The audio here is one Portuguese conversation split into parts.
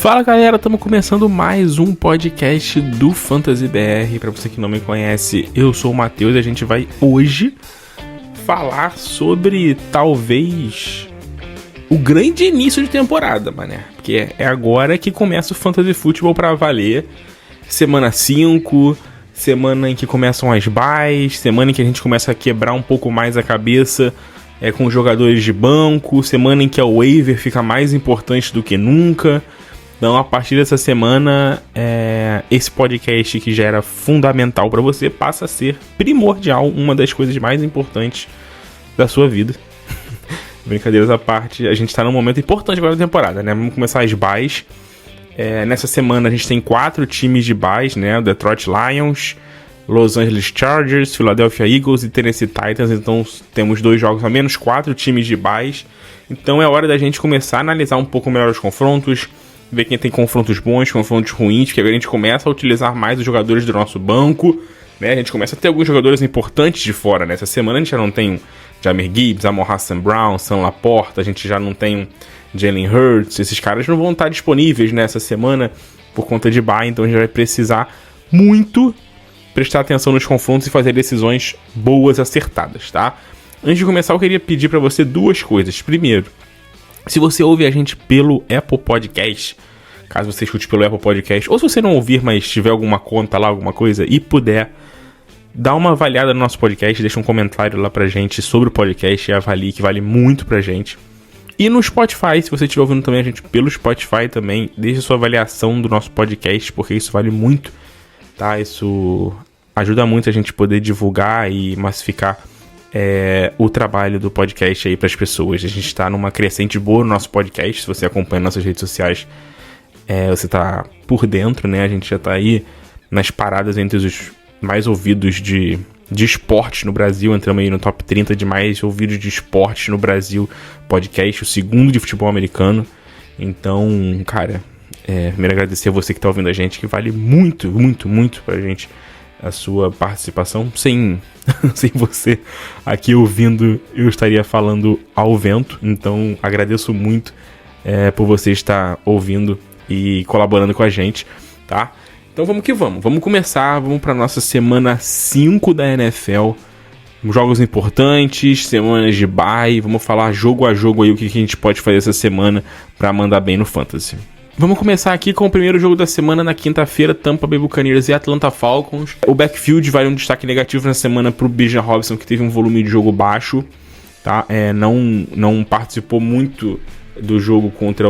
Fala galera, estamos começando mais um podcast do Fantasy BR. Para você que não me conhece, eu sou o Matheus e a gente vai hoje falar sobre talvez o grande início de temporada, mané. Porque é agora que começa o Fantasy Football para valer. Semana 5, semana em que começam as buys, semana em que a gente começa a quebrar um pouco mais a cabeça com jogadores de banco, semana em que a waiver fica mais importante do que nunca. Então, a partir dessa semana, esse podcast que já era fundamental para você passa a ser primordial, uma das coisas mais importantes da sua vida. Brincadeiras à parte, a gente está num momento importante agora da temporada, né? Vamos começar as buys. Nessa semana a gente tem 4 times de buys, né? O Detroit Lions, Los Angeles Chargers, Philadelphia Eagles e Tennessee Titans. Então temos 2 jogos a menos, 4 times de buys. Então é hora da gente começar a analisar um pouco melhor os confrontos, ver quem tem confrontos bons, confrontos ruins, porque agora a gente começa a utilizar mais os jogadores do nosso banco, né? A gente começa a ter alguns jogadores importantes de fora, né? Essa semana a gente já não tem Jahmyr Gibbs, Amon-Ra St. Brown, Sam Laporta, a gente já não tem Jalen Hurts, esses caras não vão estar disponíveis nessa semana por conta de bye, então a gente vai precisar muito prestar atenção nos confrontos e fazer decisões boas, acertadas, tá? Antes de começar, eu queria pedir para você 2 coisas. Primeiro, se você ouve a gente pelo Apple Podcast, caso você escute pelo Apple Podcast, ou se você não ouvir, mas tiver alguma conta lá, alguma coisa, e puder, dá uma avaliada no nosso podcast, deixa um comentário lá pra gente sobre o podcast e avalie, que vale muito pra gente. E no Spotify, se você estiver ouvindo também a gente pelo Spotify também, deixa sua avaliação do nosso podcast, porque isso vale muito, tá? Isso ajuda muito a gente poder divulgar e massificar o trabalho do podcast aí para as pessoas. A gente está numa crescente boa no nosso podcast. Se você acompanha nossas redes sociais, você tá por dentro, né? A gente já tá aí nas paradas entre os mais ouvidos de esporte no Brasil. Entramos aí no top 30 de mais ouvidos de esporte no Brasil podcast, o segundo de futebol americano. Então, cara, primeiro agradecer a você que tá ouvindo a gente, que vale muito, muito, muito pra gente a sua participação. Sem você aqui ouvindo, eu estaria falando ao vento. Então agradeço muito por você estar ouvindo e colaborando com a gente, tá? Então vamos que vamos. Vamos começar, vamos para nossa semana 5 da NFL. Jogos importantes, semanas de bye. Vamos falar jogo a jogo aí o que a gente pode fazer essa semana para mandar bem no Fantasy. Vamos começar aqui com o primeiro jogo da semana na quinta-feira, Tampa Bay Buccaneers e Atlanta Falcons. O backfield vale um destaque negativo na semana para o Bijan Robinson, que teve um volume de jogo baixo, tá? Não participou muito do jogo contra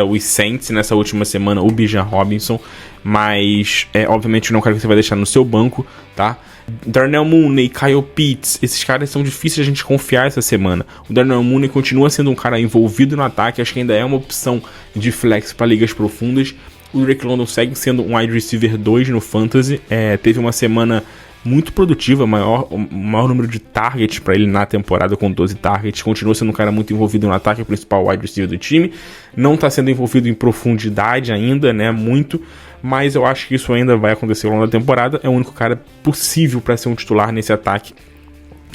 os Saints nessa última semana, o Bijan Robinson, mas obviamente não é um cara que você vai deixar no seu banco, tá? Darnell Mooney, Kyle Pitts, esses caras são difíceis de a gente confiar essa semana. O Darnell Mooney continua sendo um cara envolvido no ataque, acho que ainda é uma opção de flex para ligas profundas. O Drake London segue sendo um wide receiver 2 no Fantasy, teve uma semana muito produtiva, o maior número de targets para ele na temporada, com 12 targets, continua sendo um cara muito envolvido no ataque, o principal wide receiver do time, não está sendo envolvido em profundidade ainda, né, muito, mas eu acho que isso ainda vai acontecer ao longo da temporada. É o único cara possível para ser um titular nesse ataque,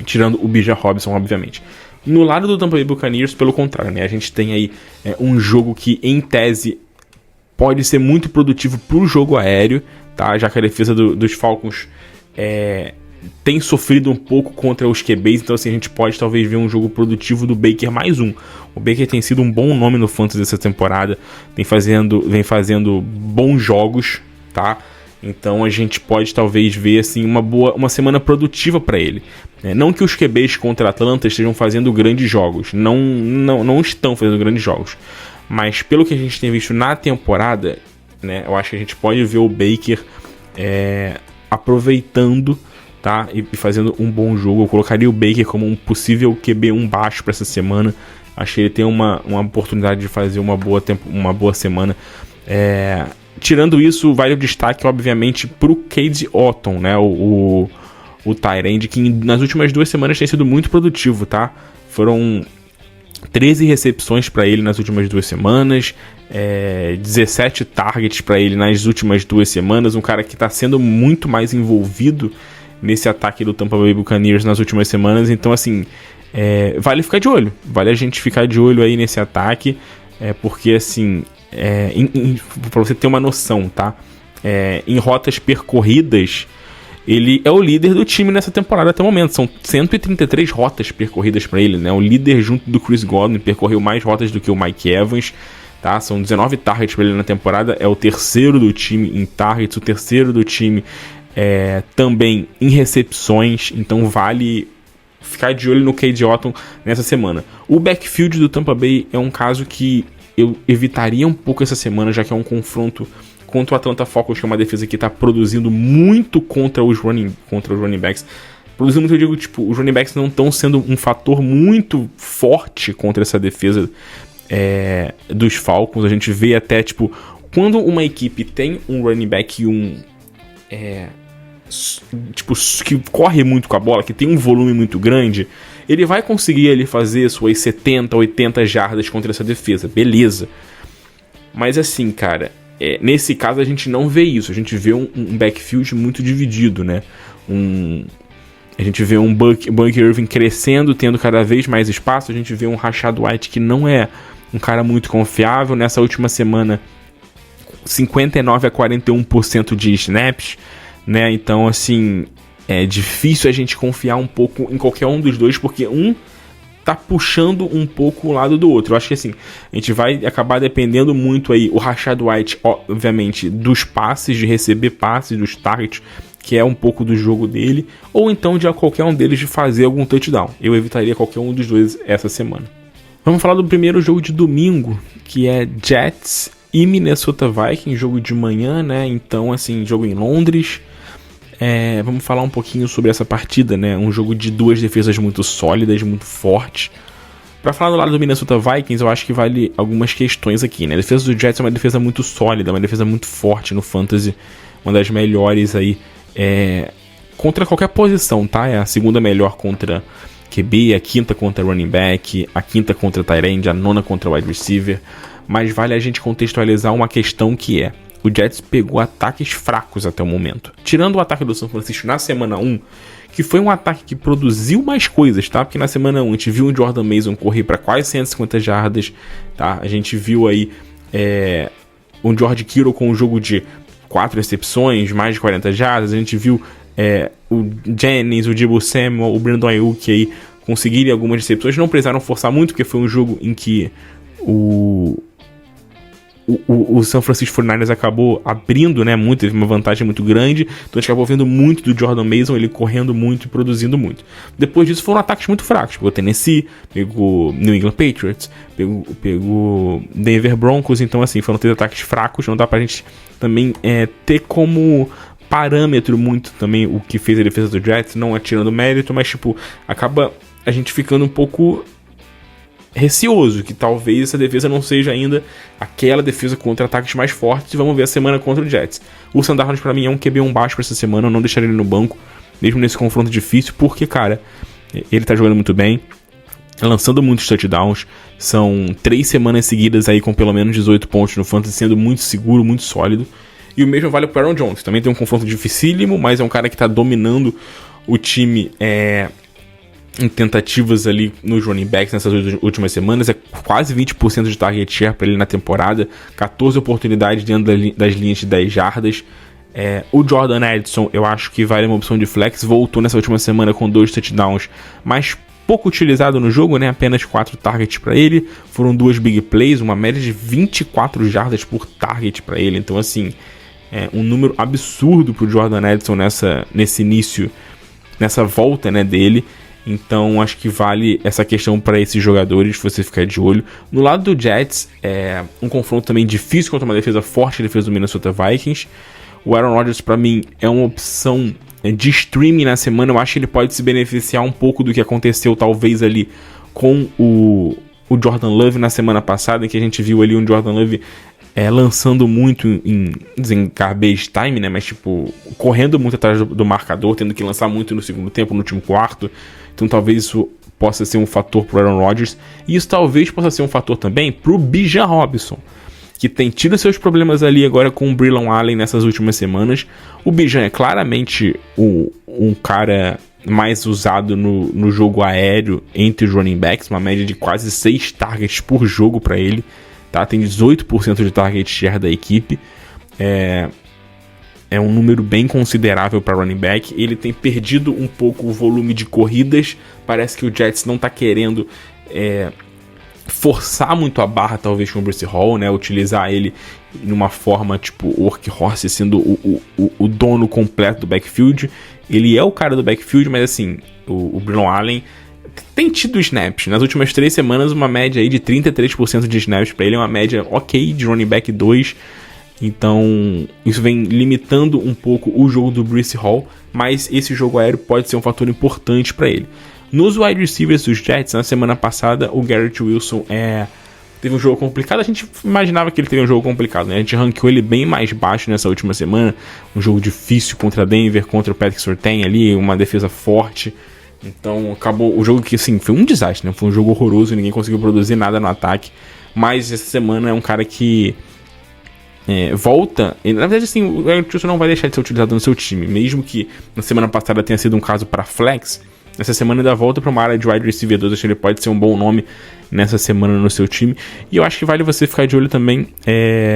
tirando o Bijan Robinson, obviamente. No lado do Tampa Bay Buccaneers, pelo contrário, né, a gente tem aí um jogo que, em tese, pode ser muito produtivo para o jogo aéreo, tá, já que a defesa dos Falcons tem sofrido um pouco contra os QBs, então assim, a gente pode talvez ver um jogo produtivo do Baker mais um. O Baker tem sido um bom nome no Fantasy dessa temporada, vem fazendo bons jogos, tá? Então a gente pode talvez ver assim, uma semana produtiva para ele. Não que os QBs contra a Atlanta estejam fazendo grandes jogos, não estão fazendo grandes jogos, mas pelo que a gente tem visto na temporada, né, eu acho que a gente pode ver o Baker aproveitando, tá, e fazendo um bom jogo. Eu colocaria o Baker como um possível QB1 baixo para essa semana. Acho que ele tem uma oportunidade de fazer uma boa semana. Tirando isso, vale o destaque, obviamente, pro Cade Otton, né, o tight end, que nas últimas 2 semanas tem sido muito produtivo, tá? Foram 13 recepções para ele nas últimas 2 semanas, 17 targets para ele nas últimas 2 semanas, um cara que está sendo muito mais envolvido nesse ataque do Tampa Bay Buccaneers nas últimas semanas. Então assim, vale ficar de olho, vale a gente ficar de olho aí nesse ataque. Porque assim, pra você ter uma noção, tá? Em rotas percorridas, ele é o líder do time nessa temporada até o momento. São 133 rotas percorridas para ele, né? O líder junto do Chris Godwin percorreu mais rotas do que o Mike Evans, tá? São 19 targets para ele na temporada. É o terceiro do time em targets, o terceiro do time também em recepções. Então vale ficar de olho no Cade Otton nessa semana. O backfield do Tampa Bay é um caso que eu evitaria um pouco essa semana, já que é um confronto contra o Atlanta Falcons, que é uma defesa que está produzindo muito contra os running backs. Produzindo muito, eu digo, tipo, os running backs não estão sendo um fator muito forte contra essa defesa dos Falcons. A gente vê até, tipo, quando uma equipe tem um running back e que corre muito com a bola, que tem um volume muito grande, ele vai conseguir ali fazer suas 70, 80 jardas contra essa defesa, beleza. Mas assim, cara, nesse caso a gente não vê isso, a gente vê um backfield muito dividido, né? A gente vê um Buck Irving crescendo, tendo cada vez mais espaço, a gente vê um Rachaad White que não é um cara muito confiável. Nessa última semana, 59 a 41% de snaps, né? Então, assim, é difícil a gente confiar um pouco em qualquer um dos dois, porque um tá puxando um pouco o lado do outro. Eu acho que, assim, a gente vai acabar dependendo muito aí, o Rachaad White, obviamente, dos passes, de receber passes, dos targets, que é um pouco do jogo dele, ou então de qualquer um deles de fazer algum touchdown. Eu evitaria qualquer um dos dois essa semana. Vamos falar do primeiro jogo de domingo, que é Jets e Minnesota Vikings, jogo de manhã, né? Então, assim, jogo em Londres. Vamos falar um pouquinho sobre essa partida, né? Um jogo de duas defesas muito sólidas, muito fortes. Pra falar do lado do Minnesota Vikings, eu acho que vale algumas questões aqui, né? A defesa do Jets é uma defesa muito sólida, uma defesa muito forte no fantasy, uma das melhores aí contra qualquer posição, tá? É a segunda melhor contra QB, a quinta contra running back, a quinta contra tight end, a nona contra wide receiver. Mas vale a gente contextualizar uma questão que o Jets pegou ataques fracos até o momento. Tirando o ataque do São Francisco na semana 1, que foi um ataque que produziu mais coisas, tá? Porque na semana 1 a gente viu o Jordan Mason correr para quase 150 jardas, tá? A gente viu aí o George Kittle com um jogo de 4 recepções, mais de 40 jardas. A gente viu o Jennings, o Deebo Samuel, o Brandon Ayuk aí conseguirem algumas recepções. Não precisaram forçar muito, porque foi um jogo em que o San Francisco 49ers acabou abrindo, né, muito, teve uma vantagem muito grande, então a gente acabou vendo muito do Jordan Mason, ele correndo muito e produzindo muito. Depois disso foram ataques muito fracos, pegou Tennessee, pegou New England Patriots, pegou Denver Broncos, então assim, foram 3 ataques fracos, não dá pra gente também ter como parâmetro muito também o que fez a defesa do Jets, não atirando mérito, mas tipo, acaba a gente ficando um pouco receoso, que talvez essa defesa não seja ainda aquela defesa contra ataques mais fortes, e vamos ver a semana contra o Jets. O Sam Darnold pra mim é um QB1 baixo pra essa semana, eu não deixaria ele no banco, mesmo nesse confronto difícil, porque, cara, ele tá jogando muito bem, lançando muitos touchdowns, são 3 semanas seguidas aí com pelo menos 18 pontos no fantasy, sendo muito seguro, muito sólido, e o mesmo vale pro Aaron Jones, também tem um confronto dificílimo, mas é um cara que tá dominando o time em tentativas ali nos running backs nessas últimas semanas, quase 20% de target share para ele na temporada, 14 oportunidades dentro das linhas de 10 jardas. O Jordan Edson, eu acho que vale uma opção de flex, voltou nessa última semana com 2 touchdowns, mas pouco utilizado no jogo, né? Apenas 4 targets para ele, foram 2 big plays, uma média de 24 jardas por target para ele, então assim, um número absurdo pro Jordan Edson nesse início, nessa volta, né, dele. Então acho que vale essa questão para esses jogadores, você ficar de olho. No lado do Jets, um confronto também difícil contra uma defesa forte, a defesa do Minnesota Vikings. O Aaron Rodgers para mim é uma opção de streaming na semana. Eu acho que ele pode se beneficiar um pouco do que aconteceu talvez ali com o Jordan Love na semana passada, em que a gente viu ali um Jordan Love lançando muito em garbage time, né? Mas tipo, correndo muito atrás do marcador, tendo que lançar muito no segundo tempo, no último quarto. Então talvez isso possa ser um fator pro Aaron Rodgers. E isso talvez possa ser um fator também pro Bijan Robinson, que tem tido seus problemas ali agora com o Braylon Allen nessas últimas semanas. O Bijan é claramente um cara mais usado no jogo aéreo entre os running backs, uma média de quase 6 targets por jogo para ele. tá? Tem 18% de target share da equipe. É um número bem considerável para running back. Ele tem perdido um pouco o volume de corridas. Parece que o Jets não tá querendo forçar muito a barra, talvez, com o Breece Hall, né? Utilizar ele numa forma tipo workhorse, sendo o dono completo do backfield. Ele é o cara do backfield, mas assim, o Braylon Allen tem tido snaps. Nas últimas 3 semanas, uma média aí de 33% de snaps para ele. É uma média ok de running back 2. Então, isso vem limitando um pouco o jogo do Breece Hall, mas esse jogo aéreo pode ser um fator importante para ele. Nos wide receivers dos Jets, na semana passada, o Garrett Wilson teve um jogo complicado. A gente imaginava que ele teria um jogo complicado, né? A gente ranqueou ele bem mais baixo nessa última semana. Um jogo difícil contra Denver, contra o Patrick Surtain ali, uma defesa forte. Então, acabou o jogo que, assim, foi um desastre, né? Foi um jogo horroroso, ninguém conseguiu produzir nada no ataque. Mas essa semana é um cara que volta. E, na verdade, assim, o Garrett Wilson não vai deixar de ser utilizado no seu time. Mesmo que na semana passada tenha sido um caso para flex, nessa semana ainda volta para uma área de wide receiver 2. Acho que ele pode ser um bom nome nessa semana no seu time. E eu acho que vale você ficar de olho também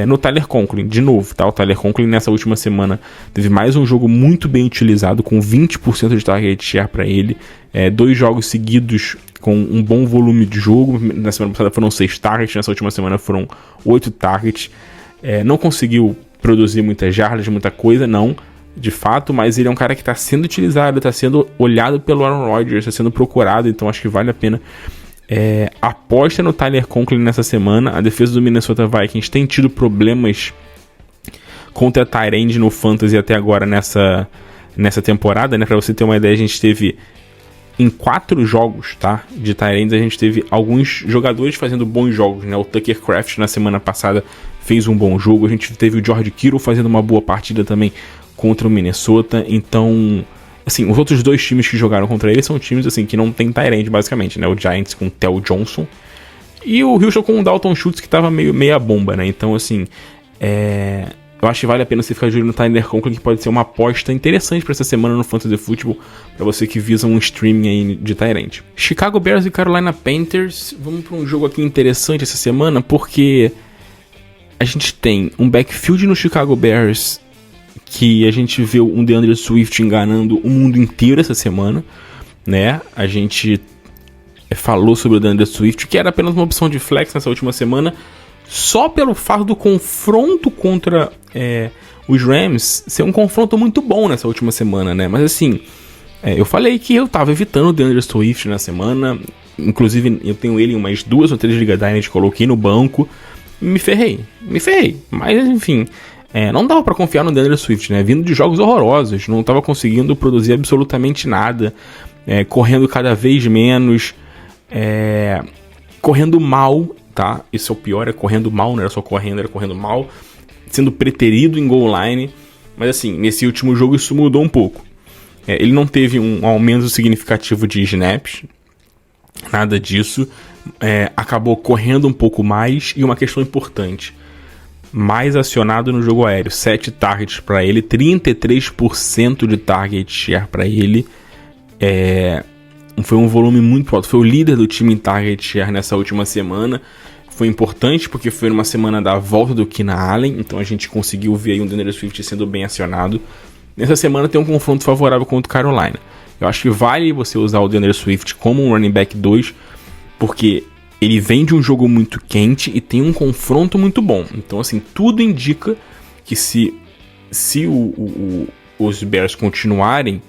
no Tyler Conklin, de novo, tá? O Tyler Conklin nessa última semana teve mais um jogo muito bem utilizado, com 20% de target share para ele. 2 jogos seguidos com um bom volume de jogo. Na semana passada foram 6 targets, nessa última semana foram 8 targets. Não conseguiu produzir muitas jardas, muita coisa, não, de fato, mas ele é um cara que está sendo utilizado, está sendo olhado pelo Aaron Rodgers, está sendo procurado, então acho que vale a pena. Aposta no Tyler Conklin nessa semana. A defesa do Minnesota Vikings tem tido problemas contra a tight end no Fantasy até agora nessa temporada, né? Para você ter uma ideia, a gente teve em 4 jogos, tá, de tight ends, a gente teve alguns jogadores fazendo bons jogos, né? O Tucker Kraft na semana passada fez um bom jogo, a gente teve o George Kittle fazendo uma boa partida também contra o Minnesota. Então, assim, os outros 2 times que jogaram contra ele são times, assim, que não tem tight end, basicamente, né? O Giants com o Theo Johnson e o Houston com o Dalton Schultz, que tava meia bomba, né? Então, assim, eu acho que vale a pena você ficar de olho no Tyler Conklin, que pode ser uma aposta interessante para essa semana no Fantasy Football, para você que visa um streaming aí de tight end. Chicago Bears e Carolina Panthers. Vamos para um jogo aqui interessante essa semana, porque a gente tem um backfield no Chicago Bears que a gente vê um DeAndre Swift enganando o mundo inteiro essa semana, né? A gente falou sobre o DeAndre Swift, que era apenas uma opção de flex nessa última semana, só pelo fato do confronto contra os Rams ser um confronto muito bom nessa última semana, né? Mas assim, eu falei que eu tava evitando o DeAndre Swift na semana, inclusive eu tenho ele em umas 2 ou 3 Liga Dynasty, coloquei no banco, me ferrei, mas enfim, não dava pra confiar no DeAndre Swift, né? Vindo de jogos horrorosos, não tava conseguindo produzir absolutamente nada, correndo cada vez menos, correndo mal, tá? Isso é o pior, correndo mal, não era só correndo, era correndo mal, sendo preterido em goal line. Mas assim, nesse último jogo isso mudou um pouco. Ele não teve um aumento significativo de snaps, nada disso. Acabou correndo um pouco mais, e uma questão importante, mais acionado no jogo aéreo, 7 targets para ele, 33% de target share para ele. Foi um volume muito alto, foi o líder do time em target share nessa última semana. Foi importante porque foi numa semana da volta do Keenan Allen, então a gente conseguiu ver aí um DeAndre Swift sendo bem acionado. Nessa semana tem um confronto favorável contra o Carolina. Eu acho que vale você usar o DeAndre Swift como um running back 2, porque ele vem de um jogo muito quente e tem um confronto muito bom. Então, assim, tudo indica que se os Bears continuarem,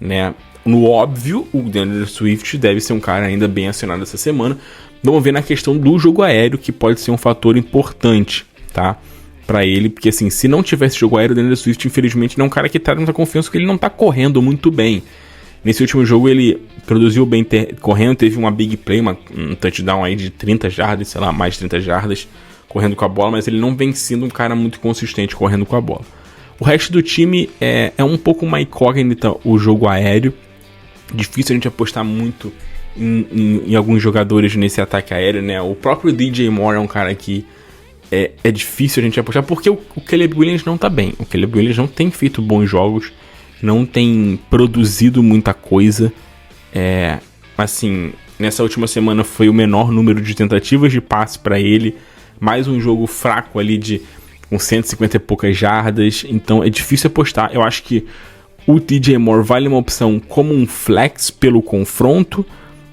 né, no óbvio, o DeAndre Swift deve ser um cara ainda bem acionado essa semana. Vamos ver na questão do jogo aéreo, que pode ser um fator importante, tá, pra ele, porque assim, se não tivesse jogo aéreo, o DeAndre Swift, infelizmente, não é um cara que tá muita confiança, porque ele não tá correndo muito bem. Nesse último jogo ele produziu bem correndo, teve uma big play, um touchdown aí de 30 jardas, sei lá, mais de 30 jardas correndo com a bola, mas ele não vem sendo um cara muito consistente correndo com a bola. O resto do time é um pouco uma incógnita, o jogo aéreo. Difícil a gente apostar muito em alguns jogadores nesse ataque aéreo, né? O próprio DJ Moore é um cara que é difícil a gente apostar, porque o Caleb Williams não tá bem. O Caleb Williams não tem feito bons jogos, não tem produzido muita coisa. Assim, nessa última semana foi o menor número de tentativas de passe para ele mais um jogo fraco ali com 150 e poucas jardas, então é difícil apostar. Eu acho que o DJ Moore vale uma opção como um flex pelo confronto,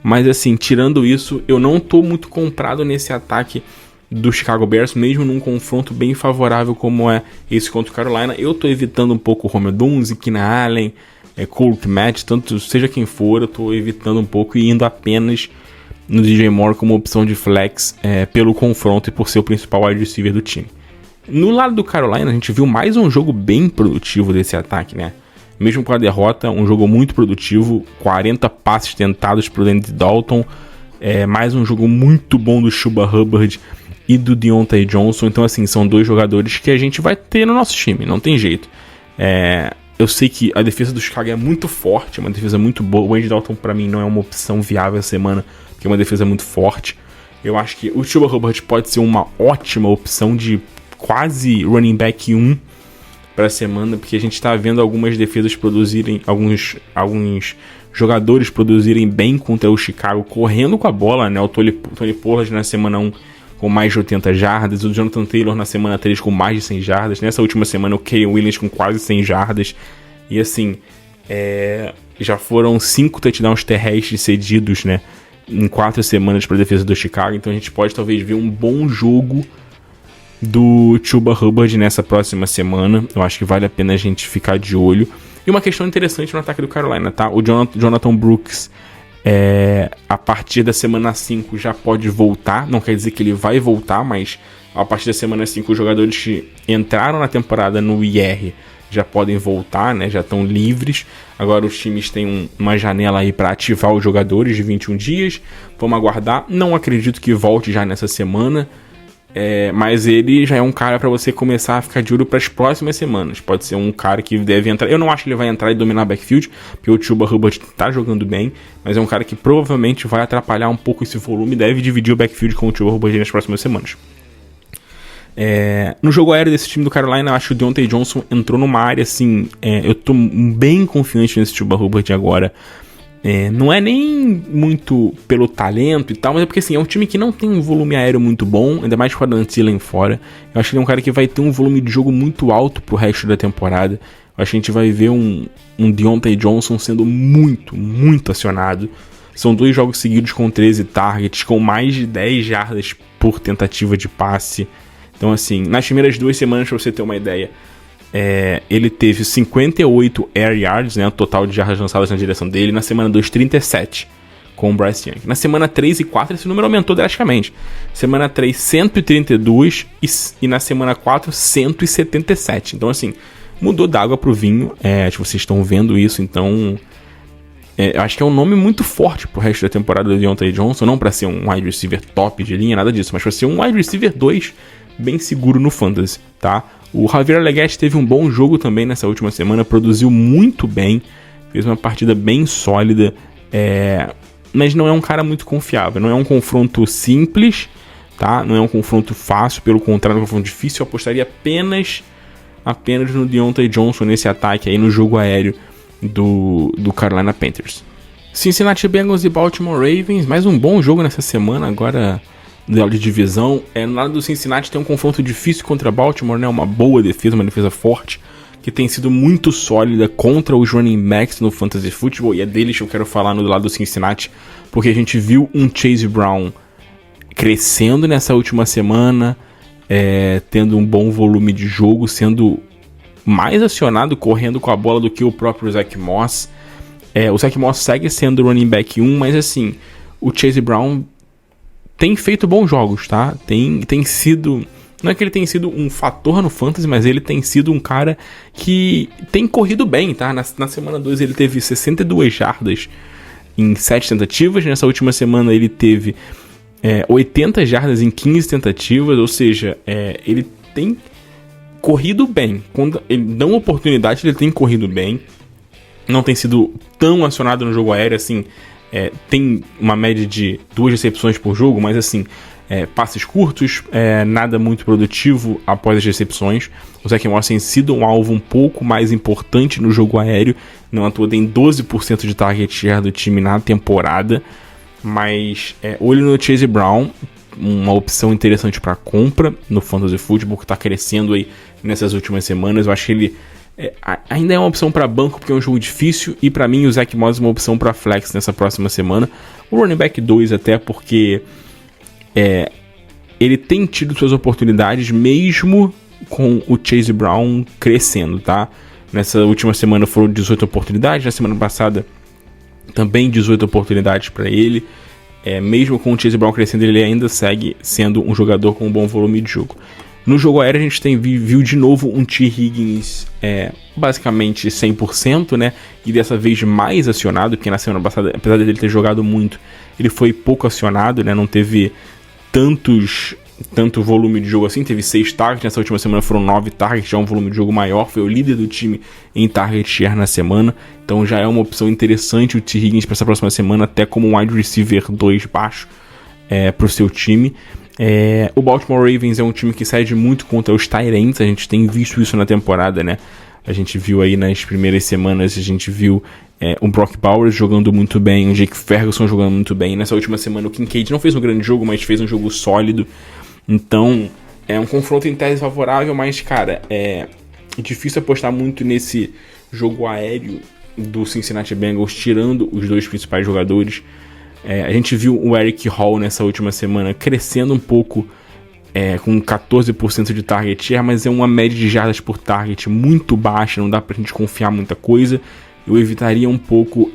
mas assim, tirando isso, eu não tô muito comprado nesse ataque do Chicago Bears, mesmo num confronto bem favorável como é esse contra o Carolina. Eu tô evitando um pouco o Romeo Dunze, Keenan Allen, Cole Kmet, tanto seja quem for, eu tô evitando um pouco e indo apenas no DJ Moore como opção de flex pelo confronto e por ser o principal wide receiver do time. No lado do Carolina, a gente viu mais um jogo bem produtivo desse ataque, né? Mesmo com a derrota, um jogo muito produtivo, 40 passes tentados pro Andy Dalton, mais um jogo muito bom do Chuba Hubbard e do Diontae Johnson. Então assim, são dois jogadores que a gente vai ter no nosso time, não tem jeito. Eu sei que a defesa do Chicago é muito forte, é uma defesa muito boa. O Andy Dalton pra mim não é uma opção viável essa semana, porque é uma defesa muito forte. Eu acho que o Chuba Hubbard pode ser uma ótima opção de quase running back 1 para a semana, porque a gente está vendo algumas defesas produzirem, alguns jogadores produzirem bem contra o Chicago, correndo com a bola, né? O Tony Pollard na semana 1 com mais de 80 jardas, o Jonathan Taylor na semana 3 com mais de 100 jardas, nessa última semana o Kay Williams com quase 100 jardas, e assim, já foram 5 touchdowns terrestres cedidos, né? Em 4 semanas para a defesa do Chicago, então a gente pode talvez ver um bom jogo do Chuba Hubbard nessa próxima semana. Eu acho que vale a pena a gente ficar de olho. E uma questão interessante no ataque do Carolina, tá? O Jonathan Brooks, a partir da semana 5 já pode voltar. Não quer dizer que ele vai voltar, mas a partir da semana 5 os jogadores que entraram na temporada no IR já podem voltar, né? Já estão livres. Agora os times têm uma janela aí para ativar os jogadores de 21 dias. Vamos aguardar. Não acredito que volte já nessa semana. Mas ele já é um cara para você começar a ficar de olho para as próximas semanas. Pode ser um cara que deve entrar. Eu não acho que ele vai entrar e dominar backfield, porque o Chuba Hubbard tá jogando bem, mas é um cara que provavelmente vai atrapalhar um pouco esse volume. Deve dividir o backfield com o Chuba Hubbard nas próximas semanas. No jogo aéreo desse time do Carolina, eu acho que o Diontae Johnson entrou numa área assim. Eu tô bem confiante nesse Chuba Hubbard agora. Não é nem muito pelo talento e tal, mas é porque assim, é um time que não tem um volume aéreo muito bom, ainda mais com a Dan Thielen fora. Eu acho que ele é um cara que vai ter um volume de jogo muito alto pro resto da temporada. Eu acho que a gente vai ver um Diontae Johnson sendo muito, muito acionado. São 2 jogos seguidos com 13 targets, com mais de 10 jardas por tentativa de passe. Então assim, nas primeiras 2 semanas, pra você ter uma ideia, ele teve 58 air yards, né, o total de jardas lançadas na direção dele. Na semana 2, 37 com o Bryce Young. Na semana 3 e 4 esse número aumentou drasticamente. Semana 3, 132 e na semana 4, 177. Então assim, mudou da água pro vinho. Vocês estão vendo isso, então acho que é um nome muito forte pro resto da temporada do Diontae Johnson. Não para ser um wide receiver top de linha, nada disso, mas para ser um wide receiver 2 bem seguro no fantasy, tá? O Javier Legette teve um bom jogo também nessa última semana, produziu muito bem, fez uma partida bem sólida, mas não é um cara muito confiável, não é um confronto simples, tá? Não é um confronto fácil, pelo contrário, é um confronto difícil. Eu apostaria apenas no Diontae Johnson nesse ataque aí no jogo aéreo do Carolina Panthers. Cincinnati Bengals e Baltimore Ravens, mais um bom jogo nessa semana, agora de divisão. No lado do Cincinnati tem um confronto difícil contra Baltimore, né? Uma boa defesa, uma defesa forte, que tem sido muito sólida contra os running backs no Fantasy Football, e é deles que eu quero falar no lado do Cincinnati, porque a gente viu um Chase Brown crescendo nessa última semana, tendo um bom volume de jogo, sendo mais acionado correndo com a bola do que o próprio Zach Moss. O Zach Moss segue sendo running back 1, mas assim, o Chase Brown tem feito bons jogos, tá? Tem sido... Não é que ele tem sido um fator no fantasy, mas ele tem sido um cara que tem corrido bem, tá? Na semana 2 ele teve 62 jardas em 7 tentativas. Nessa última semana ele teve 80 jardas em 15 tentativas. Ou seja, ele tem corrido bem. Quando ele dá uma oportunidade, ele tem corrido bem. Não tem sido tão acionado no jogo aéreo, assim... tem uma média de 2 recepções por jogo, mas assim, passes curtos, nada muito produtivo após as recepções. O Zach Moss tem sido um alvo um pouco mais importante no jogo aéreo, não à toa tem 12% de target share do time na temporada, mas olho no Chase Brown, uma opção interessante para compra no Fantasy Football, que está crescendo aí nessas últimas semanas. Eu acho que ele ainda é uma opção para banco, porque é um jogo difícil, e para mim o Zach Moss é uma opção para flex nessa próxima semana. O running back 2 até, porque ele tem tido suas oportunidades mesmo com o Chase Brown crescendo, tá? Nessa última semana foram 18 oportunidades, na semana passada também 18 oportunidades para ele. Mesmo com o Chase Brown crescendo, ele ainda segue sendo um jogador com um bom volume de jogo. No jogo aéreo a gente viu de novo um T. Higgins basicamente 100%, né? E dessa vez mais acionado, porque na semana passada, apesar dele ter jogado muito, ele foi pouco acionado, né? Não teve tanto volume de jogo assim, teve 6 targets, nessa última semana foram 9 targets, já é um volume de jogo maior, foi o líder do time em target share na semana, então já é uma opção interessante o T. Higgins para essa próxima semana, até como um wide receiver 2 baixo para o seu time. O Baltimore Ravens é um time que cede muito contra os tight ends, a gente tem visto isso na temporada, né? A gente viu aí nas primeiras semanas, a gente viu o Brock Bowers jogando muito bem, o Jake Ferguson jogando muito bem. Nessa última semana o Kincaid não fez um grande jogo, mas fez um jogo sólido. Então é um confronto em tese favorável, mas cara, é difícil apostar muito nesse jogo aéreo do Cincinnati Bengals, tirando os dois principais jogadores. A gente viu o Eric Hall nessa última semana crescendo um pouco, com 14% de target share, mas é uma média de jardas por target muito baixa, não dá pra gente confiar muita coisa. Eu evitaria um pouco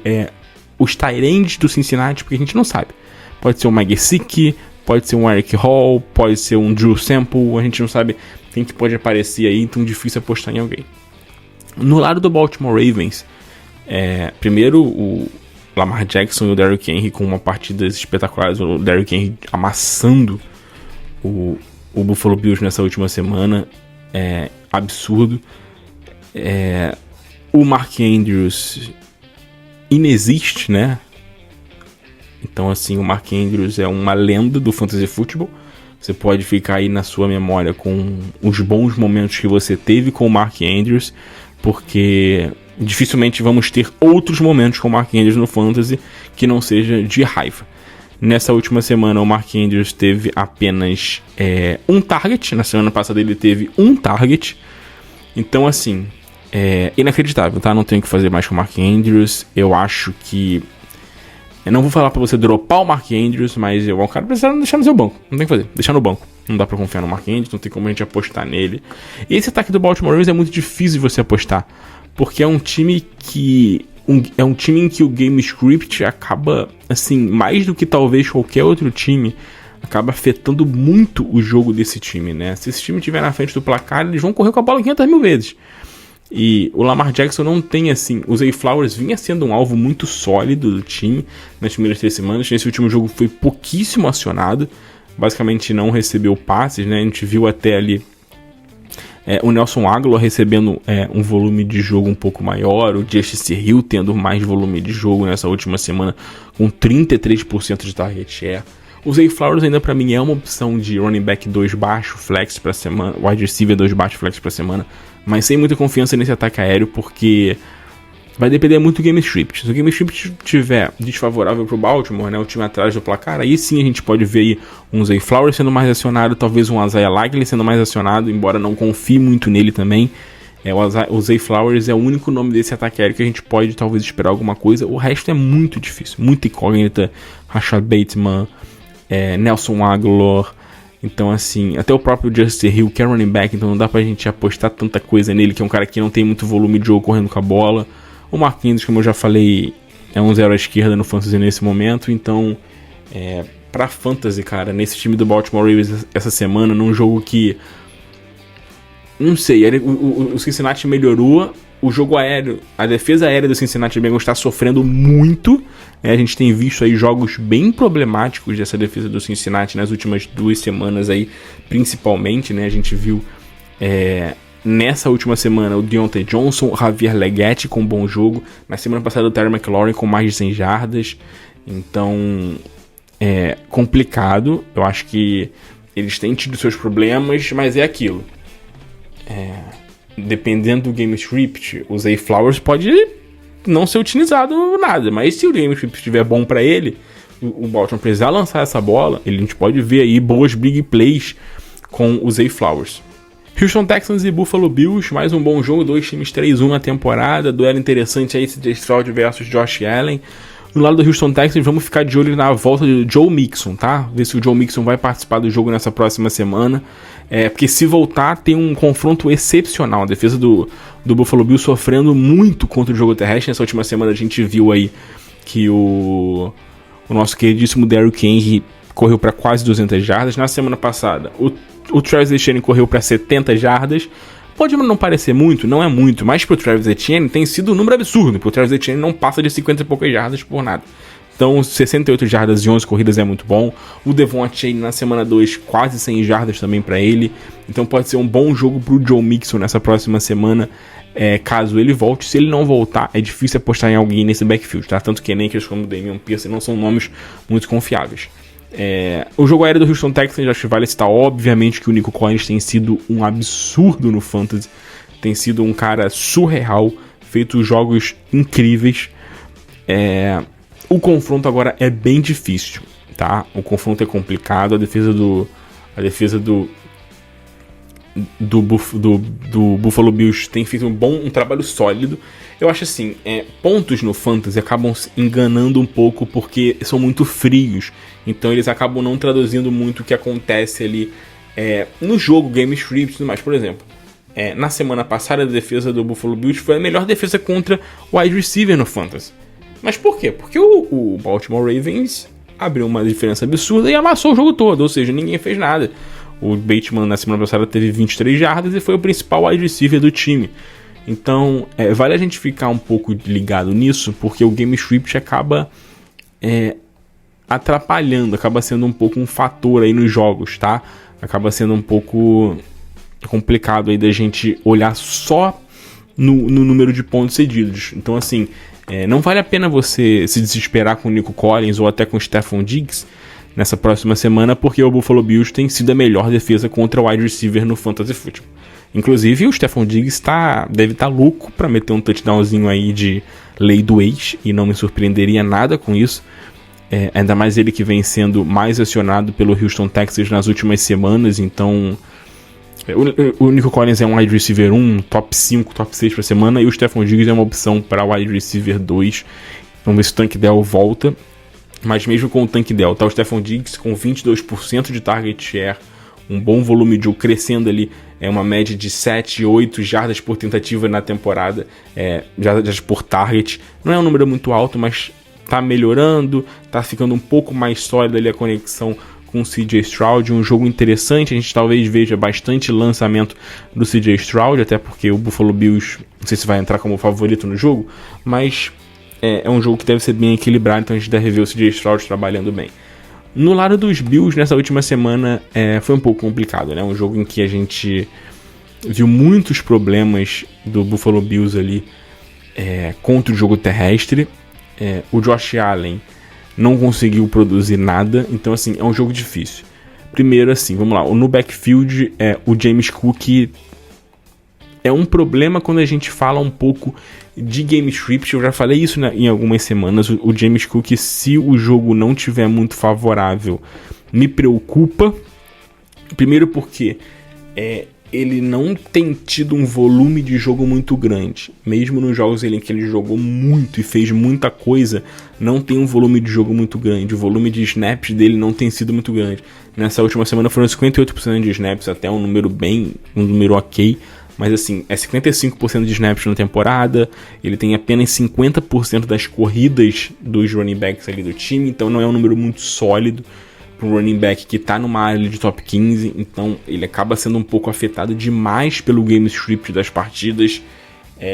os tight ends do Cincinnati, porque a gente não sabe. Pode ser um Mike Gesicki, pode ser um Eric Hall, pode ser um Drew Sample, a gente não sabe quem que pode aparecer aí, então difícil apostar em alguém. No lado do Baltimore Ravens, primeiro o Lamar Jackson e o Derrick Henry com uma partidas espetaculares, o Derrick Henry amassando o Buffalo Bills nessa última semana, absurdo. O Mark Andrews inexiste, né? Então assim, o Mark Andrews é uma lenda do Fantasy Football. Você pode ficar aí na sua memória com os bons momentos que você teve com o Mark Andrews, porque dificilmente vamos ter outros momentos com o Mark Andrews no Fantasy que não seja de raiva. Nessa última semana o Mark Andrews teve apenas um target. Na semana passada ele teve um target. Então assim, inacreditável, tá? Não tenho o que fazer mais com o Mark Andrews. Eu acho que... Eu não vou falar pra você dropar o Mark Andrews, mas o cara precisa deixar no seu banco. Não tem o que fazer, deixar no banco. Não dá pra confiar no Mark Andrews, não tem como a gente apostar nele. E esse ataque do Baltimore Ravens é muito difícil de você apostar, porque é um time que... é um time em que o game script acaba, assim, mais do que talvez qualquer outro time, acaba afetando muito o jogo desse time, né? Se esse time estiver na frente do placar, eles vão correr com a bola 500 mil vezes. E o Lamar Jackson não tem, assim... O Zay Flowers vinha sendo um alvo muito sólido do time nas primeiras 3 semanas. Nesse último jogo foi pouquíssimo acionado. Basicamente não recebeu passes, né? A gente viu até ali o Nelson Agholor recebendo um volume de jogo um pouco maior. O Justice Hill tendo mais volume de jogo nessa última semana, com 33% de target share. O Zay Flowers ainda pra mim é uma opção de running back 2 baixo flex pra semana, wide receiver 2 baixo flex pra semana, mas sem muita confiança nesse ataque aéreo, porque vai depender muito do game script. Se o game script estiver desfavorável pro Baltimore, né, o time atrás do placar, aí sim a gente pode ver aí um Zay Flowers sendo mais acionado, talvez um Isaiah Likely sendo mais acionado, embora não confie muito nele também. O Zay Flowers é o único nome desse ataque aéreo que a gente pode talvez esperar alguma coisa. O resto é muito difícil, muita incógnita. Rashad Bateman, Nelson Agholor. Então assim, até o próprio Justice Hill, que é running back, então não dá pra gente apostar tanta coisa nele, que é um cara que não tem muito volume de jogo correndo com a bola. O Mark Andrews, como eu já falei, é um zero à esquerda no Fantasy nesse momento. Então pra Fantasy, cara, nesse time do Baltimore Ravens essa semana, num jogo que, não sei, o Cincinnati melhorou. O jogo aéreo, a defesa aérea do Cincinnati Bengals está sofrendo muito. A gente tem visto aí jogos bem problemáticos dessa defesa do Cincinnati nas últimas 2 semanas aí, principalmente, né? A gente viu nessa última semana o Deontay Johnson, o Javier Legette com um bom jogo. Na semana passada o Terry McLaurin com mais de 100 jardas. Então é complicado. Eu acho que eles têm tido seus problemas, mas é aquilo. Dependendo do game script, o Zay Flowers pode não ser utilizado nada, mas se o game script estiver bom pra ele, o Baltimore precisar lançar essa bola, a gente pode ver aí boas big plays com o Zay Flowers. Houston Texans e Buffalo Bills, mais um bom jogo, 2 times 3-1 na temporada, duelo interessante aí, CJ Stroud versus Josh Allen. No lado do Houston Texans, vamos ficar de olho na volta do Joe Mixon, tá? Ver se o Joe Mixon vai participar do jogo nessa próxima semana. Porque se voltar, tem um confronto excepcional. A defesa do Buffalo Bills sofrendo muito contra o jogo terrestre. Nessa última semana a gente viu aí que o nosso queridíssimo Derrick Henry correu para quase 200 jardas. Na semana passada, o Travis Etienne correu para 70 jardas. Pode não parecer muito, não é muito, mas pro Travis Etienne tem sido um número absurdo. Pro Travis Etienne não passa de 50 e poucas jardas por nada. Então 68 jardas e 11 corridas é muito bom. O Devon Chain na semana 2 quase 100 jardas também para ele. Então pode ser um bom jogo pro Joe Mixon nessa próxima semana, caso ele volte. Se ele não voltar, é difícil apostar em alguém nesse backfield, tá? Tanto que Akers como o Damian Pierce não são nomes muito confiáveis. O jogo aéreo do Houston Texans, acho que vale citar, obviamente, que o Nico Collins tem sido um absurdo no Fantasy, tem sido um cara surreal, feito jogos incríveis. O confronto agora é bem difícil, tá? O confronto é complicado, a defesa do Buffalo Bills tem feito um trabalho sólido. Eu acho assim, pontos no Fantasy acabam enganando um pouco porque são muito frios. Então eles acabam não traduzindo muito o que acontece ali no jogo, game script e tudo mais. Por exemplo, na semana passada a defesa do Buffalo Bills foi a melhor defesa contra o wide receiver no Fantasy. Mas por quê? Porque o Baltimore Ravens abriu uma diferença absurda e amassou o jogo todo, ou seja, ninguém fez nada. O Bateman na semana passada teve 23 jardas e foi o principal wide receiver do time. Então, vale a gente ficar um pouco ligado nisso, porque o game script acaba atrapalhando, acaba sendo um pouco um fator aí nos jogos, tá? Acaba sendo um pouco complicado aí da gente olhar só no número de pontos cedidos. Então, assim, não vale a pena você se desesperar com o Nico Collins ou até com o Stephon Diggs nessa próxima semana, porque o Buffalo Bills tem sido a melhor defesa contra o wide receiver no Fantasy Football. Inclusive, o Stephon Diggs deve estar louco para meter um touchdownzinho aí de lei do ex, e não me surpreenderia nada com isso. Ainda mais ele que vem sendo mais acionado pelo Houston Texans nas últimas semanas. Então, o Nico Collins é um wide receiver 1, top 5, top 6 para semana, e o Stephon Diggs é uma opção para wide receiver 2. Vamos ver se o Tank Dell volta. Mas mesmo com o Tank Dell, tá o Stephon Diggs com 22% de target share, um bom volume de jogo crescendo ali, uma média de 7, 8 jardas por tentativa na temporada, jardas por target. Não é um número muito alto, mas tá melhorando, tá ficando um pouco mais sólida ali a conexão com o CJ Stroud, um jogo interessante. A gente talvez veja bastante lançamento do CJ Stroud, até porque o Buffalo Bills, não sei se vai entrar como favorito no jogo, mas é um jogo que deve ser bem equilibrado, então a gente deve ver o CJ Stroud trabalhando bem. No lado dos Bills, nessa última semana, foi um pouco complicado, né? Um jogo em que a gente viu muitos problemas do Buffalo Bills ali contra o jogo terrestre. O Josh Allen não conseguiu produzir nada, então assim, é um jogo difícil. Primeiro assim, vamos lá, no backfield, o James Cook é um problema quando a gente fala um pouco de game script. Eu já falei isso em algumas semanas. O James Cook, se o jogo não tiver muito favorável, me preocupa. Primeiro porque ele não tem tido um volume de jogo muito grande. Mesmo nos jogos em que ele jogou muito e fez muita coisa, não tem um volume de jogo muito grande. O volume de snaps dele não tem sido muito grande. Nessa última semana foram 58% de snaps, até um número ok. Mas assim, 55% de snaps na temporada. Ele tem apenas 50% das corridas dos running backs ali do time. Então não é um número muito sólido para um running back que está numa área de top 15. Então ele acaba sendo um pouco afetado demais pelo game script das partidas.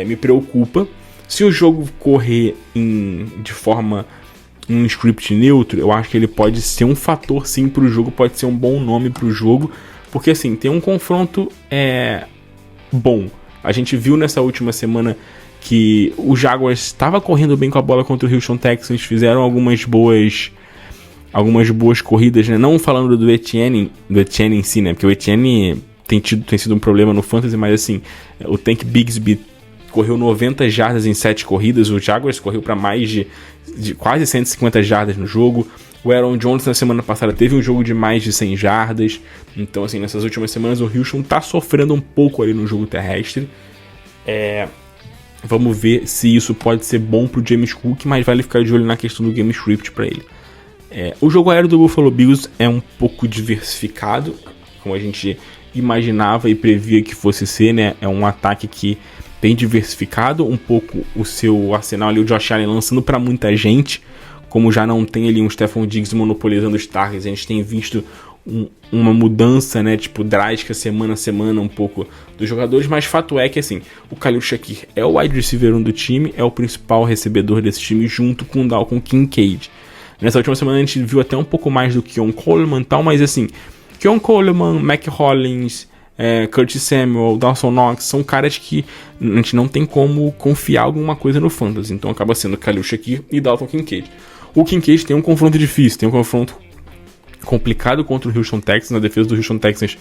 Me preocupa. Se o jogo correr de forma um script neutro, eu acho que ele pode ser um fator sim para o jogo. Pode ser um bom nome para o jogo. Porque assim, tem um confronto bom. A gente viu nessa última semana que o Jaguars estava correndo bem com a bola contra o Houston Texans, fizeram algumas boas corridas, né? Não falando do Etienne em si, né? Porque o Etienne tem sido um problema no Fantasy, mas assim, o Tank Bigsby correu 90 jardas em 7 corridas, o Jaguars correu para mais de quase 150 jardas no jogo. O Aaron Jones na semana passada teve um jogo de mais de 100 jardas. Então, assim, nessas últimas semanas o Houston tá sofrendo um pouco ali no jogo terrestre. Vamos ver se isso pode ser bom pro James Cook, mas vale ficar de olho na questão do game script para ele. O jogo aéreo do Buffalo Bills é um pouco diversificado, como a gente imaginava e previa que fosse ser, né? É um ataque que tem diversificado um pouco o seu arsenal ali, o Josh Allen lançando para muita gente, como já não tem ali um Stephon Diggs monopolizando os targets, a gente tem visto uma mudança, né, tipo, drástica semana a semana um pouco dos jogadores, mas fato é que, assim, o Khalil Shakir é o wide receiver 1 do time, é o principal recebedor desse time junto com o Dalton Kincaid. Nessa última semana a gente viu até um pouco mais do Keon Coleman e tal, mas assim, Keon Coleman, Mac Hollins, Curtis Samuel, Dawson Knox, são caras que a gente não tem como confiar alguma coisa no fantasy, então acaba sendo Khalil Shakir e Dalton Kincaid. O Kincaid tem um confronto difícil, tem um confronto complicado contra o Houston Texans. A defesa do Houston Texans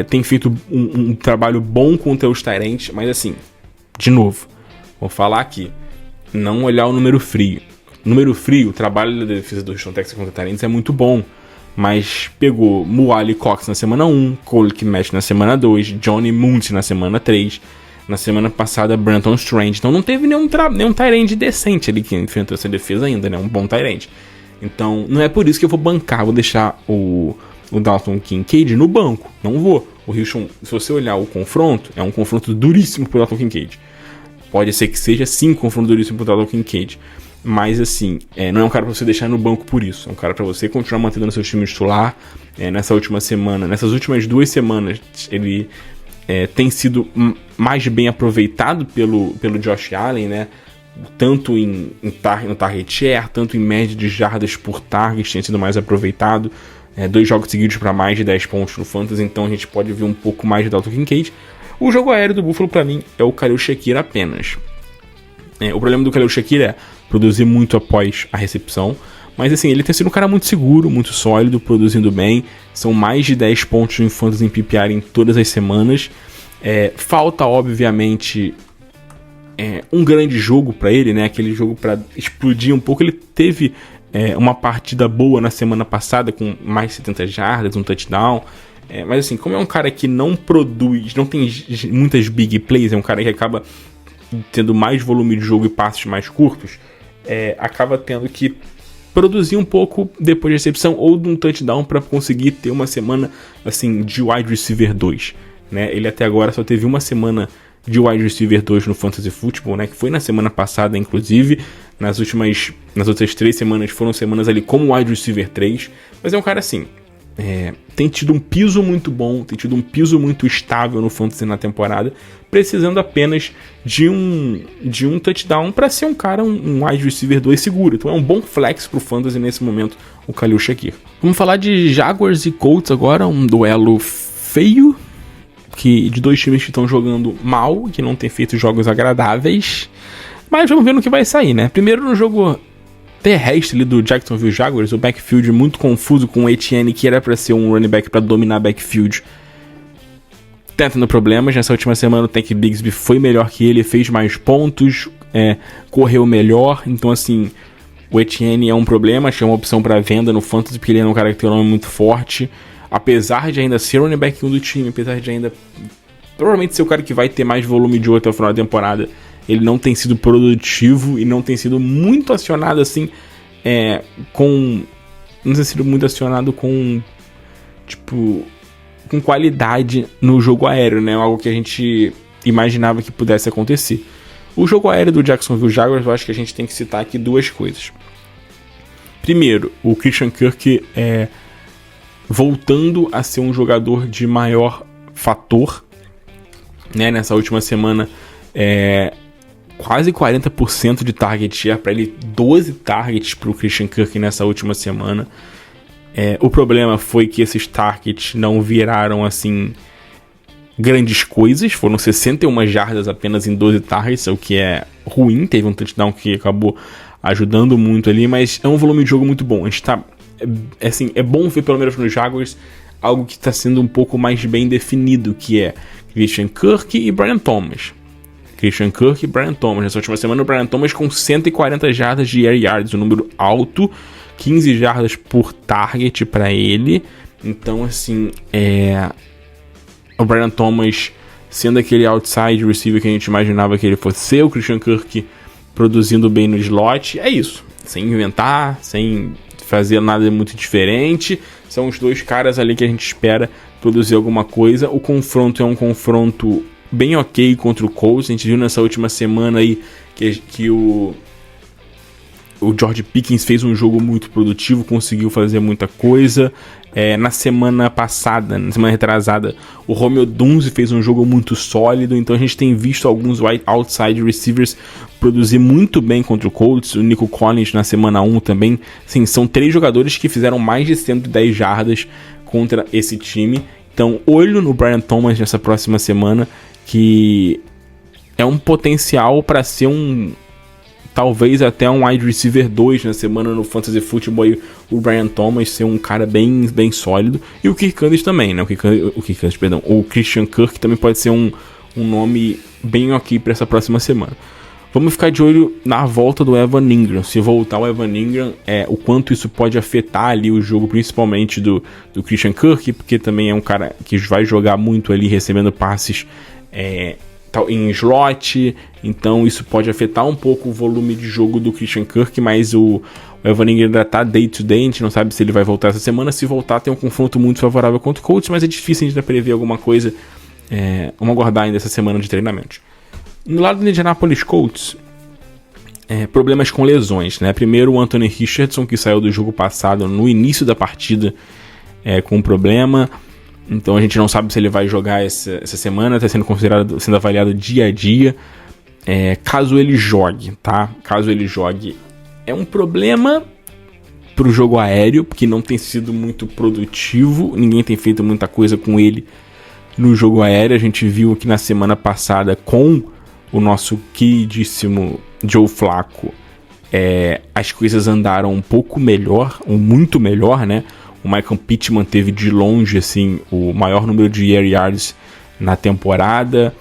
tem feito um trabalho bom contra os Tyrants, mas assim, de novo, vou falar aqui, não olhar o número frio. Número frio, o trabalho da defesa do Houston Texans contra Tyrants é muito bom, mas pegou Moali Cox na semana 1, Cole Kmet na semana 2, Johnny Munt na semana 3, na semana passada Brenton Strange, então não teve nenhum Tyrant decente ali que enfrentou essa defesa ainda, né? Um bom Tyrant. Então não é por isso que eu vou bancar, vou deixar o Dalton Kincaid no banco, não vou. O Houston, se você olhar o confronto, é um confronto duríssimo pro Dalton Kincaid. Pode ser que seja sim um confronto duríssimo pro Dalton Kincaid, mas assim, não é um cara pra você deixar no banco por isso. É um cara pra você continuar mantendo no seu time titular. Nessas últimas 2 semanas, ele tem sido mais bem aproveitado pelo Josh Allen, né? Tanto no target share, tanto em média de jardas por target, tem sido mais aproveitado. 2 jogos seguidos para mais de 10 pontos no Fantasy, então a gente pode ver um pouco mais de Dalton Kincaid. O jogo aéreo do Buffalo, para mim, é o Khalil Shakir apenas. O problema do Khalil Shakir é produzir muito após a recepção, mas assim, ele tem sido um cara muito seguro, muito sólido, produzindo bem. São mais de 10 pontos em Fantasy em PPR em todas as semanas. Falta, obviamente, um grande jogo para ele, né? Aquele jogo para explodir um pouco. Ele teve uma partida boa na semana passada, com mais de 70 jardas, um touchdown. Mas assim, como é um cara que não produz, não tem muitas big plays, é um cara que acaba tendo mais volume de jogo e passes mais curtos, acaba tendo que produzir um pouco depois da recepção ou de um touchdown para conseguir ter uma semana assim de wide receiver 2, né? Ele até agora só teve uma semana de wide receiver 2 no Fantasy Football, né? Que foi na semana passada, inclusive. Nas outras 3 semanas foram semanas ali como wide receiver 3, mas é um cara assim, tem tido um piso muito bom, tem tido um piso muito estável no Fantasy na temporada, precisando apenas de um touchdown para ser um cara, um wide receiver 2 seguro. Então é um bom flex pro Fantasy nesse momento, o Khalil Shakir. Vamos falar de Jaguars e Colts agora, um duelo feio, de 2 times que estão jogando mal, que não tem feito jogos agradáveis, mas vamos ver no que vai sair, né? Primeiro, no jogo terrestre ali do Jacksonville Jaguars, o backfield muito confuso com o Etienne, que era para ser um running back para dominar backfield, tendo problemas. Nessa última semana o Tank Bigsby foi melhor que ele, fez mais pontos, correu melhor. Então assim, o Etienne é um problema, achei uma opção para venda no Fantasy, porque ele é um cara que tem um nome muito forte, apesar de ainda ser running back 1 do time, apesar de ainda provavelmente ser o cara que vai ter mais volume de jogo até o final da temporada. Ele não tem sido produtivo e não tem sido muito acionado assim, não tem sido muito acionado com qualidade no jogo aéreo, né? Algo que a gente imaginava que pudesse acontecer. O jogo aéreo do Jacksonville Jaguars, eu acho que a gente tem que citar aqui 2 coisas. Primeiro, o Christian Kirk voltando a ser um jogador de maior fator, né? Nessa última semana, quase 40% de target share para ele, 12 targets para o Christian Kirk nessa última semana. O problema foi que esses targets não viraram assim grandes coisas, foram 61 jardas apenas em 12 targets, o que é ruim. Teve um touchdown que acabou ajudando muito ali, mas é um volume de jogo muito bom. A gente tá, é bom ver pelo menos nos Jaguars algo que está sendo um pouco mais bem definido, que é Christian Kirk e Brian Thomas. Nessa última semana o Brian Thomas com 140 jardas de air yards, um número alto 15 jardas por target para ele. Então, assim, o Brian Thomas sendo aquele outside receiver que a gente imaginava que ele fosse ser, o Christian Kirk produzindo bem no slot. É isso, sem inventar, sem fazer nada muito diferente. São os dois caras ali que a gente espera produzir alguma coisa. O confronto é um confronto bem ok contra o Colts. A gente viu nessa última semana aí que o George Pickens fez um jogo muito produtivo, conseguiu fazer muita coisa. Na semana passada, na semana retrasada, o Romeo Dunze fez um jogo muito sólido. Então a gente tem visto alguns outside receivers produzir muito bem contra o Colts. O Nico Collins na semana 1 também. Sim, são 3 jogadores que fizeram mais de 110 jardas contra esse time. Então, olho no Brian Thomas nessa próxima semana, que é um potencial para ser talvez até um wide receiver 2 na semana no Fantasy Football. E o Brian Thomas ser um cara bem, bem sólido. E o Kirk Cousins também, né? O Christian Kirk também pode ser um nome bem ok para essa próxima semana. Vamos ficar de olho na volta do Evan Ingram. Se voltar o Evan Ingram, o quanto isso pode afetar ali o jogo, principalmente do Christian Kirk, porque também é um cara que vai jogar muito ali, recebendo passes em slot. Então isso pode afetar um pouco o volume de jogo do Christian Kirk, mas o Evan Ingram ainda tá day to day, a gente não sabe se ele vai voltar essa semana. Se voltar, tem um confronto muito favorável contra o Colts, mas é difícil ainda prever alguma coisa. Vamos aguardar ainda essa semana de treinamento. No lado do Indianapolis Colts, problemas com lesões, né? Primeiro o Anthony Richardson, que saiu do jogo passado no início da partida com um problema. Então a gente não sabe se ele vai jogar essa semana, está sendo avaliado dia a dia. Caso ele jogue, tá? Caso ele jogue, é um problema para o jogo aéreo, porque não tem sido muito produtivo, ninguém tem feito muita coisa com ele no jogo aéreo. A gente viu aqui na semana passada com o nosso queridíssimo Joe Flacco, as coisas andaram um pouco melhor, ou muito melhor, né? O Michael Pittman teve de longe assim, o maior número de air yards na temporada.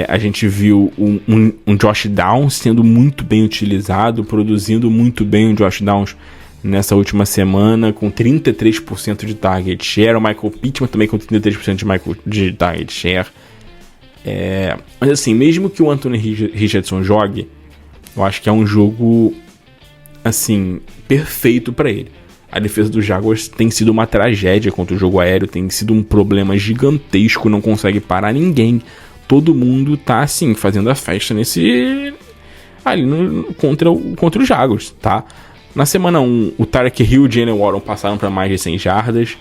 A gente viu um Josh Downs sendo muito bem utilizado, produzindo muito bem o Josh Downs nessa última semana, com 33% de target share. O Michael Pittman também com 33% de target share. Mas assim, mesmo que o Anthony Richardson jogue, eu acho que é um jogo assim, perfeito para ele. A defesa dos Jaguars tem sido uma tragédia contra o jogo aéreo, tem sido um problema gigantesco, não consegue parar ninguém. Todo mundo tá assim, fazendo a festa contra os Jaguars, tá? Na semana 1, o Tyreek Hill e o Jaylen Warren passaram para mais de 100 jardas.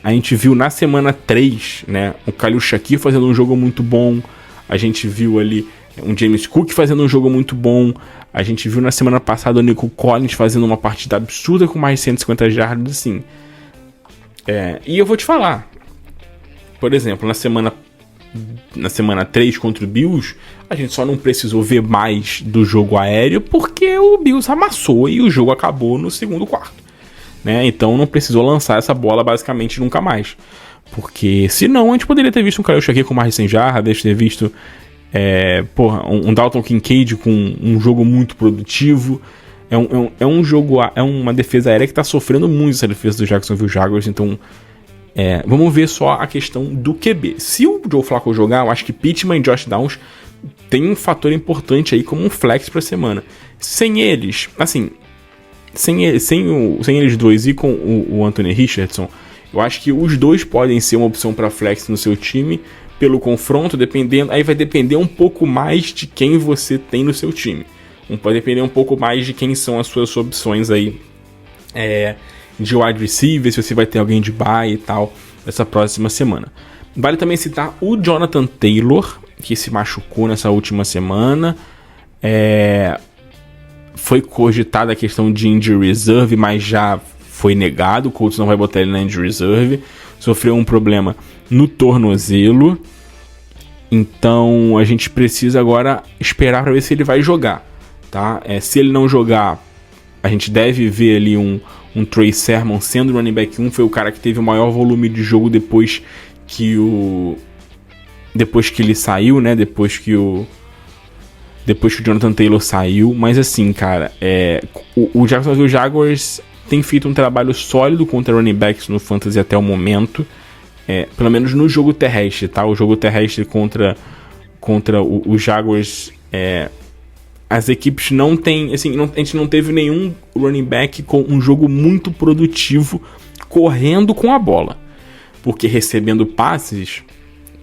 A gente viu na semana 3, né, o Khalil Shakir fazendo um jogo muito bom. A gente viu ali um James Cook fazendo um jogo muito bom. A gente viu na semana passada o Nico Collins fazendo uma partida absurda com mais de 150 jardas, assim. E eu vou te falar, por exemplo, na semana 3 contra o Bills, a gente só não precisou ver mais do jogo aéreo porque o Bills amassou e o jogo acabou no segundo quarto, né? Então não precisou lançar essa bola basicamente nunca mais, porque senão a gente poderia ter visto um Khalil Shakir com mais de 100 jardas, ter visto um Dalton Kincaid com um jogo muito produtivo. É uma defesa aérea que está sofrendo muito, essa defesa do Jacksonville Jaguars. Então vamos ver só a questão do QB. Se o Joe Flacco jogar, eu acho que Pittman e Josh Downs tem um fator importante aí como um flex para semana. Sem eles, assim, sem eles dois e com o Anthony Richardson, eu acho que os dois podem ser uma opção para flex no seu time pelo confronto, aí vai depender um pouco mais de quem você tem no seu time. Pode depender um pouco mais de quem são as suas opções aí de wide receiver, se você vai ter alguém de bye e tal, essa próxima semana. Vale também citar o Jonathan Taylor, que se machucou nessa última semana. Foi cogitada a questão de injury reserve, mas já foi negado. O Colts não vai botar ele na injury reserve. Sofreu um problema no tornozelo. Então a gente precisa agora esperar para ver se ele vai jogar, tá? Se ele não jogar, a gente deve ver ali um Trey Sermon sendo running back 1. Foi o cara que teve o maior volume de jogo depois que ele saiu, né? Depois que depois que o Jonathan Taylor saiu. Mas assim, cara, o Jacksonville Jaguars tem feito um trabalho sólido contra running backs no Fantasy até o momento. Pelo menos no jogo terrestre, tá? O jogo terrestre contra o Jaguars, as equipes não têm, assim, a gente não teve nenhum running back com um jogo muito produtivo correndo com a bola, porque recebendo passes,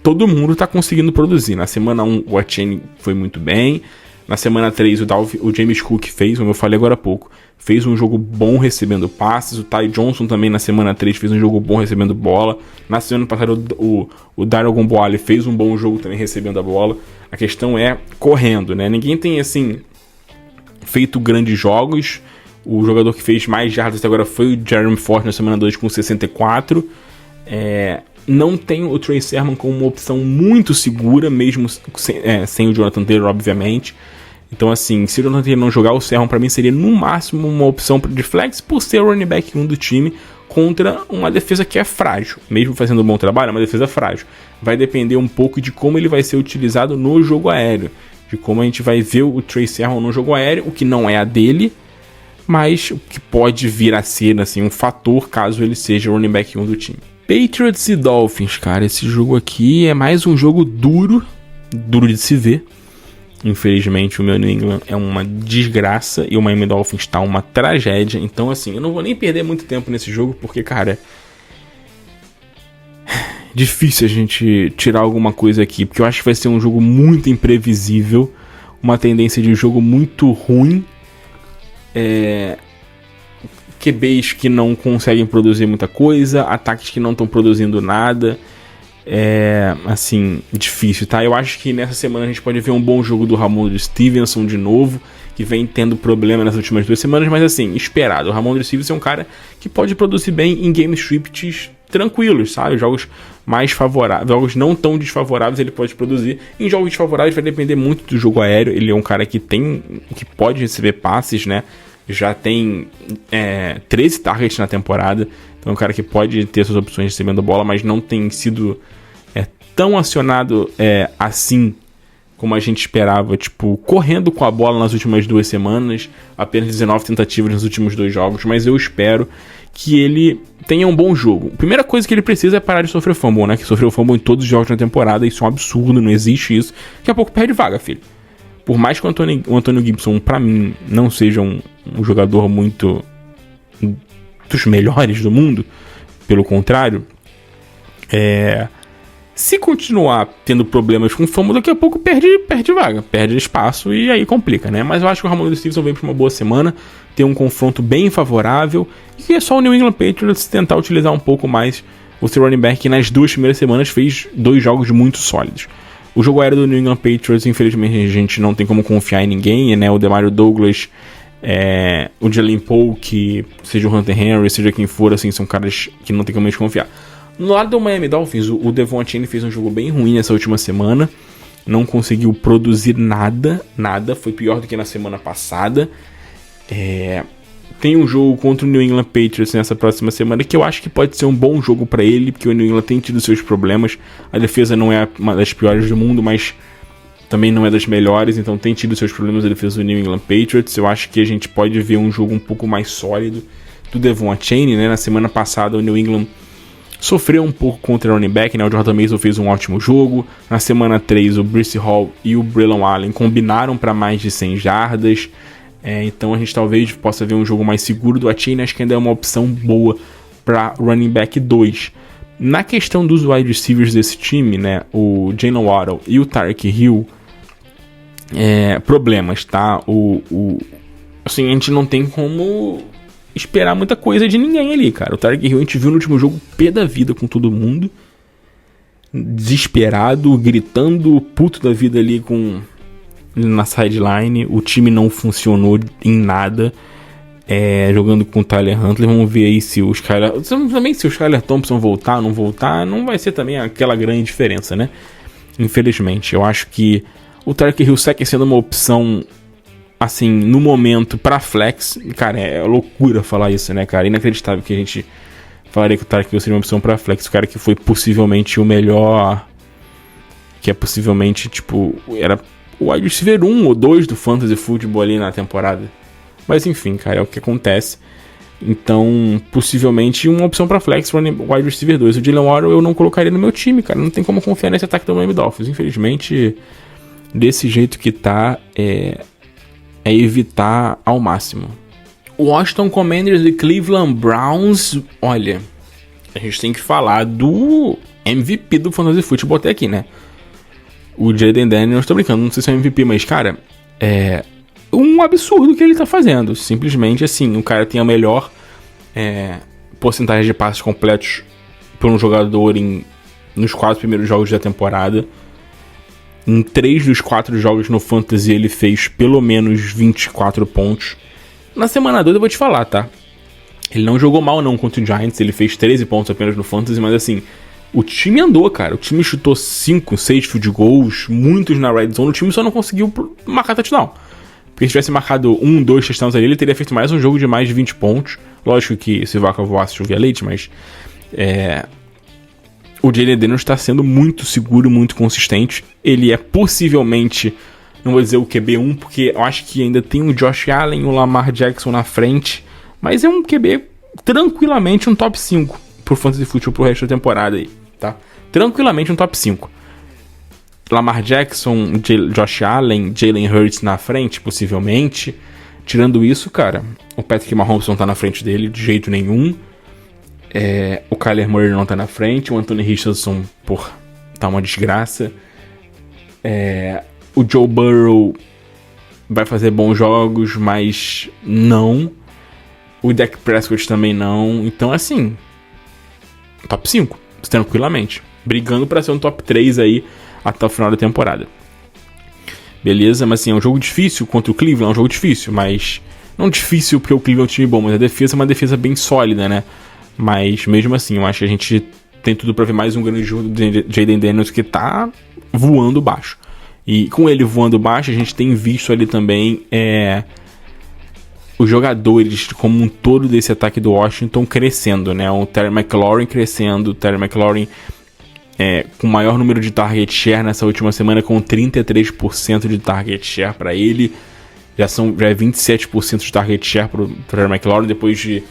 todo mundo tá conseguindo produzir. Na semana 1, o Etienne foi muito bem. Na semana 3, o James Cook fez, como eu falei agora há pouco, fez um jogo bom recebendo passes. O Ty Johnson também na semana 3 fez um jogo bom recebendo bola. Na semana passada o Daryl Gomboale fez um bom jogo também recebendo a bola. A questão é correndo, né? Ninguém tem, assim, feito grandes jogos. O jogador que fez mais jardas até agora foi o Jeremy Ford na semana 2 com 64. Não tem o Trey Sermon como uma opção muito segura, mesmo sem o Jonathan Taylor, obviamente. Então, assim, se o Jonathan Taylor não jogar, o Sermon pra mim seria no máximo uma opção de flex, por ser o running back 1 do time, contra uma defesa que é frágil. Mesmo fazendo um bom trabalho, é uma defesa frágil. Vai depender um pouco de como ele vai ser utilizado no jogo aéreo, de como a gente vai ver o Trey Sermon no jogo aéreo, o que não é a dele, mas o que pode vir a ser, assim, um fator caso ele seja o running back 1 do time. Patriots e Dolphins, cara, esse jogo aqui é mais um jogo duro de se ver. Infelizmente o meu New England é uma desgraça e o Miami Dolphins tá uma tragédia. Então, assim, eu não vou nem perder muito tempo nesse jogo, porque, cara, difícil a gente tirar alguma coisa aqui, porque eu acho que vai ser um jogo muito imprevisível, uma tendência de jogo muito ruim, QBs que não conseguem produzir muita coisa, ataques que não estão produzindo nada. Assim, difícil, tá? Eu acho que nessa semana a gente pode ver um bom jogo do Ramondre Stevenson de novo, que vem tendo problema nas últimas 2 semanas, mas assim, esperado. O Ramondre Stevenson é um cara que pode produzir bem em game scripts tranquilos, sabe? Jogos mais favoráveis, jogos não tão desfavoráveis ele pode produzir. Em jogos desfavoráveis vai depender muito do jogo aéreo. Ele é um cara que pode receber passes, né? Já tem 13 targets na temporada, então é um cara que pode ter suas opções recebendo a bola, mas não tem sido tão acionado assim como a gente esperava, tipo, correndo com a bola nas últimas 2 semanas, apenas 19 tentativas nos últimos 2 jogos, mas eu espero que ele tenha um bom jogo. A primeira coisa que ele precisa é parar de sofrer fumble, né? Que sofreu fumble em todos os jogos na temporada, isso é um absurdo, não existe isso. Daqui a pouco perde vaga, filho. Por mais que o Antonio Gibson, pra mim, não seja um jogador muito dos melhores do mundo, pelo contrário, se continuar tendo problemas com fumble, daqui a pouco perde vaga, perde espaço e aí complica, né? Mas eu acho que o Ramondre Stevenson vem pra uma boa semana, tem um confronto bem favorável, e é só o New England Patriots tentar utilizar um pouco mais o seu running back, que nas 2 primeiras semanas fez 2 jogos muito sólidos. O jogo aéreo do New England Patriots, infelizmente, a gente não tem como confiar em ninguém, né? O Demario Douglas, o Jalen Polk, seja o Hunter Henry, seja quem for, assim, são caras que não tem como a gente confiar. No lado do Miami Dolphins, o Devon Achane fez um jogo bem ruim nessa última semana. Não conseguiu produzir nada. Foi pior do que na semana passada. Tem um jogo contra o New England Patriots nessa próxima semana que eu acho que pode ser um bom jogo pra ele, porque o New England tem tido seus problemas. A defesa não é uma das piores do mundo, mas também não é das melhores, então tem tido seus problemas a defesa do New England Patriots. Eu acho que a gente pode ver um jogo um pouco mais sólido do Devon Achane, né? Na semana passada o New England sofreu um pouco contra o running back, né? O Jordan Mason fez um ótimo jogo. Na semana 3 o Breece Hall e o Braylon Allen combinaram para mais de 100 jardas. Então a gente talvez possa ver um jogo mais seguro do Achane. Acho que ainda é uma opção boa para running back 2. Na questão dos wide receivers desse time, né? O Jalen Waddle e o Tyreek Hill, problemas, tá? Assim, a gente não tem como esperar muita coisa de ninguém ali, cara. O Tyreek Hill a gente viu no último jogo pé da vida com todo mundo, desesperado, gritando, puto da vida ali na sideline. O time não funcionou em nada, jogando com o Tyler Huntley. Vamos ver aí se o Skylar Thompson voltar ou não voltar, não vai ser também aquela grande diferença, né? Infelizmente, eu acho que o Tyreek Hill segue sendo uma opção, assim, no momento, pra flex. Cara, é loucura falar isso, né, cara? Inacreditável que a gente falaria que o Tyreek Hill seria uma opção pra flex. O cara que foi possivelmente o melhor, que possivelmente, tipo, era o wide receiver 1 ou 2 do Fantasy Football ali na temporada. Mas enfim, cara, é o que acontece. Então, possivelmente uma opção pra flex, wide receiver 2. O Jaylen Waddle eu não colocaria no meu time, cara. Não tem como confiar nesse ataque do Miami Dolphins. Infelizmente, desse jeito que tá, é evitar ao máximo. Washington Commanders e Cleveland Browns. Olha, a gente tem que falar do MVP do Fantasy Football até aqui, né? O Jaden Daniels, tô brincando, não sei se é MVP, mas, cara, é um absurdo o que ele tá fazendo. Simplesmente, assim, o cara tem a melhor porcentagem de passes completos por um jogador nos 4 primeiros jogos da temporada. Em 3 dos 4 jogos no Fantasy ele fez pelo menos 24 pontos. Na semana 2 eu vou te falar, tá? Ele não jogou mal não contra o Giants, ele fez 13 pontos apenas no Fantasy, mas assim, o time andou, cara. O time chutou 5, 6 field goals, muitos na red zone, o time só não conseguiu marcar touchdown. Porque se tivesse marcado 1, 2 touchdowns ali, ele teria feito mais um jogo de mais de 20 pontos. Lógico que se vaca voasse chovia leite, mas o Jayden Daniels está sendo muito seguro, muito consistente. Ele é possivelmente, não vou dizer o QB1, porque eu acho que ainda tem o Josh Allen e o Lamar Jackson na frente, mas é um QB tranquilamente um top 5 pro Fantasy Football pro resto da temporada aí, tá? Tranquilamente um top 5. Lamar Jackson, Josh Allen, Jalen Hurts na frente, possivelmente. Tirando isso, cara, o Patrick Mahomes não tá na frente dele de jeito nenhum. O Kyler Murray não tá na frente. O Anthony Richardson, tá uma desgraça. O Joe Burrow vai fazer bons jogos, mas não. O Dak Prescott também não. Então, assim, top 5, tranquilamente. Brigando pra ser um top 3 aí até o final da temporada. Beleza? Mas assim, é um jogo difícil contra o Cleveland, é um jogo difícil, mas não difícil porque o Cleveland é um time bom, mas a defesa é uma defesa bem sólida, né? Mas mesmo assim, eu acho que a gente tem tudo pra ver mais um grande jogo do Jaden Daniels que tá voando baixo. E com ele voando baixo, a gente tem visto ali também os jogadores como um todo desse ataque do Washington crescendo, né? O Terry McLaurin crescendo, o Terry McLaurin com o maior número de target share nessa última semana, com 33% de target share para ele. Já é 27% de target share para o Terry McLaurin, depois de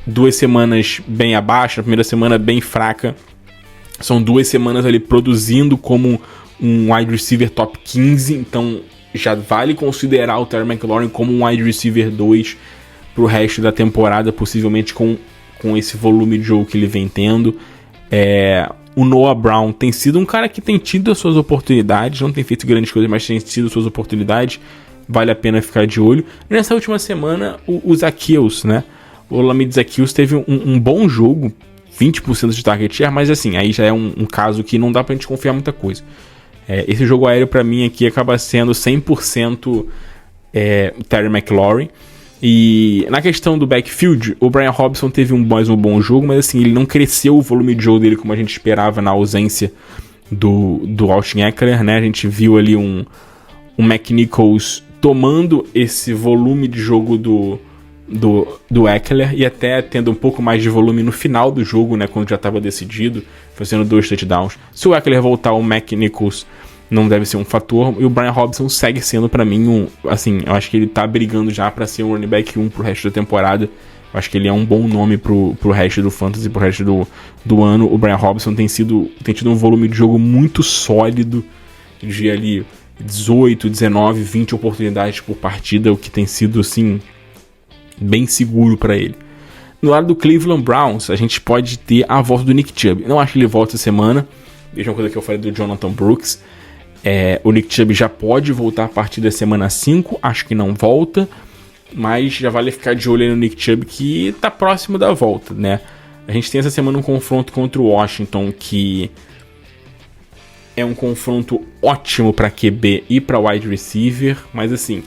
2 semanas bem abaixo, a primeira semana bem fraca. São 2 semanas ali produzindo como um wide receiver top 15, então já vale considerar o Terry McLaurin como um wide receiver 2 pro resto da temporada, possivelmente com esse volume de jogo que ele vem tendo. O Noah Brown tem sido um cara que tem tido as suas oportunidades, não tem feito grandes coisas, mas tem tido as suas oportunidades, vale a pena ficar de olho. Nessa última semana, o Zaccheaus, né? O Olamide Zaccheaus teve um bom jogo, 20% de target share, mas assim, aí já é um caso que não dá pra gente confiar muita coisa. Esse jogo aéreo pra mim aqui acaba sendo 100% Terry McLaurin. E na questão do backfield, o Brian Robinson teve mais um bom jogo, mas assim, ele não cresceu o volume de jogo dele como a gente esperava na ausência do Austin Ekeler, né? A gente viu ali um McNichols tomando esse volume de jogo do Ekeler e até tendo um pouco mais de volume no final do jogo, né? Quando já estava decidido, fazendo 2 touchdowns. Se o Ekeler voltar, o McNichols não deve ser um fator, e o Brian Robinson segue sendo pra mim assim, eu acho que ele tá brigando já pra ser um running back 1 pro resto da temporada. Eu acho que ele é um bom nome pro resto do Fantasy, pro resto do ano. O Brian Robinson tem tido um volume de jogo muito sólido, de ali 18, 19, 20 oportunidades por partida, o que tem sido, assim, bem seguro pra ele. No lado do Cleveland Browns, a gente pode ter a volta do Nick Chubb. Não acho que ele volta essa semana, mesma coisa que eu falei do Jonathan Brooks. O Nick Chubb já pode voltar a partir da semana 5, acho que não volta, mas já vale ficar de olho aí no Nick Chubb, que tá próximo da volta, né? A gente tem essa semana um confronto contra o Washington, que é um confronto ótimo para QB e para wide receiver, mas assim,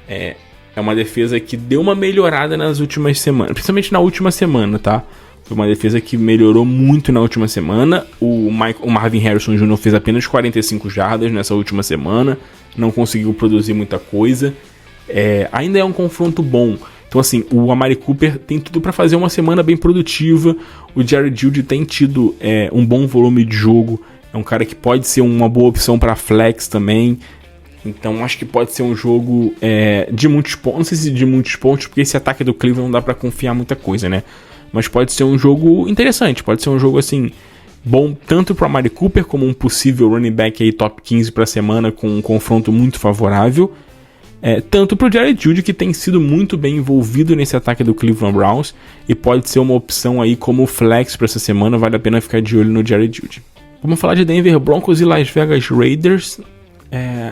é uma defesa que deu uma melhorada nas últimas semanas, principalmente na última semana, tá? Foi uma defesa que melhorou muito na última semana. O Marvin Harrison Jr. fez apenas 45 jardas nessa última semana. Não conseguiu produzir muita coisa. Ainda é um confronto bom. Então assim, o Amari Cooper tem tudo para fazer uma semana bem produtiva. O Jared Judy tem tido um bom volume de jogo. É um cara que pode ser uma boa opção para flex também. Então acho que pode ser um jogo de muitos pontos. Não sei se de muitos pontos, porque esse ataque do Cleveland não dá pra confiar muita coisa, né? Mas pode ser um jogo interessante, pode ser um jogo assim bom tanto para Amari Cooper como um possível running back aí top 15 para a semana com um confronto muito favorável. Tanto para o Jerry Jeudy, que tem sido muito bem envolvido nesse ataque do Cleveland Browns e pode ser uma opção aí como flex para essa semana, vale a pena ficar de olho no Jerry Jeudy. Vamos falar de Denver Broncos e Las Vegas Raiders.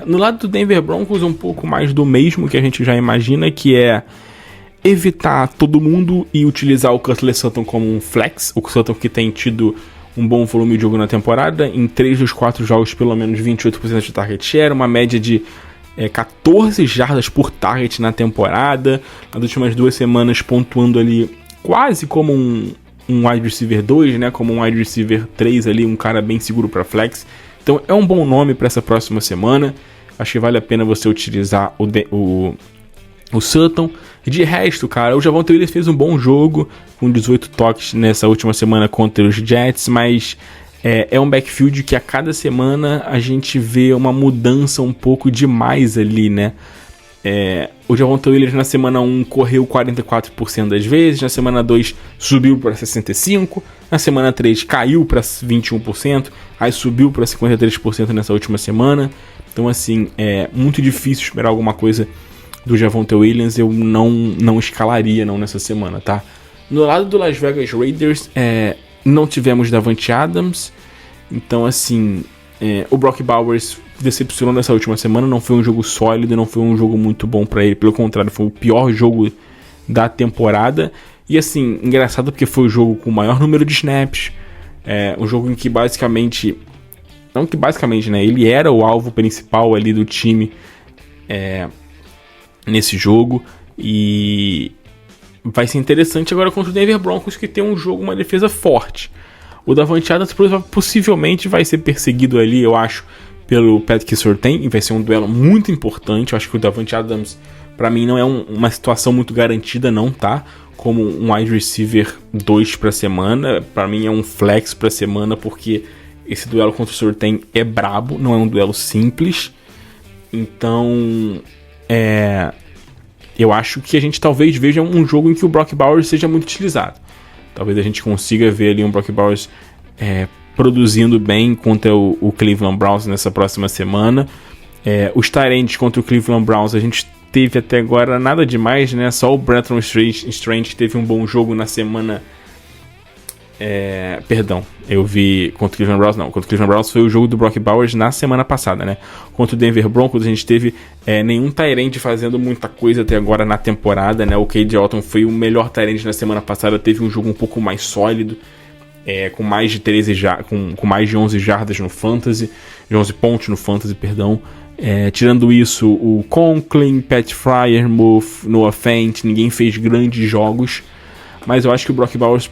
No lado do Denver Broncos, um pouco mais do mesmo que a gente já imagina, que é evitar todo mundo e utilizar o Courtland Sutton como um flex. O Sutton que tem tido um bom volume de jogo na temporada, em 3 dos 4 jogos pelo menos 28% de target share, uma média de 14 jardas por target na temporada, nas últimas 2 semanas pontuando ali quase como um wide receiver 2, né, como um wide receiver 3 ali, um cara bem seguro para flex. Então é um bom nome para essa próxima semana, acho que vale a pena você utilizar o Sutton. De resto, cara, o Javonte Williams fez um bom jogo, com 18 toques nessa última semana contra os Jets, mas é um backfield que a cada semana a gente vê uma mudança um pouco demais ali, né? O Javonte Williams na semana 1 correu 44% das vezes, na semana 2 subiu para 65%, na semana 3 caiu para 21%, aí subiu para 53% nessa última semana. Então assim, é muito difícil esperar alguma coisa do Javonte Williams, eu não escalaria não nessa semana, tá? No lado do Las Vegas Raiders, não tivemos Davante Adams, então assim, o Brock Bowers decepcionou nessa última semana, não foi um jogo sólido, não foi um jogo muito bom pra ele, pelo contrário, foi o pior jogo da temporada, e assim, engraçado porque foi o jogo com o maior número de snaps, um jogo em que basicamente, né, ele era o alvo principal ali do time, nesse jogo, e vai ser interessante agora contra o Denver Broncos, que tem um jogo, uma defesa forte. O Davante Adams possivelmente vai ser perseguido ali, eu acho, pelo Patrick Surtain, e vai ser um duelo muito importante. Eu acho que o Davante Adams, pra mim, não é uma situação muito garantida não, tá? Como um wide receiver 2 pra semana, pra mim é um flex pra semana, porque esse duelo contra o Surtain é brabo, não é um duelo simples. Então eu acho que a gente talvez veja um jogo em que o Brock Bowers seja muito utilizado. Talvez a gente consiga ver ali um Brock Bowers produzindo bem contra o Cleveland Browns nessa próxima semana. Os tight contra o Cleveland Browns a gente teve até agora nada demais, né? Só o Brenton Strange que teve um bom jogo na semana. Eu vi contra o Cleveland Browns, não. Contra o Cleveland Browns foi o jogo do Brock Bowers na semana passada, né? Contra o Denver Broncos a gente teve nenhum tight end fazendo muita coisa até agora na temporada, né? O Cade Otton foi o melhor tight end na semana passada, teve um jogo um pouco mais sólido, com mais de 13 com mais de 11 jardas no fantasy, de 11 pontos no fantasy, perdão. Tirando isso, o Conklin, Pat Freiermuth, Noah Fant, ninguém fez grandes jogos, mas eu acho que o Brock Bowers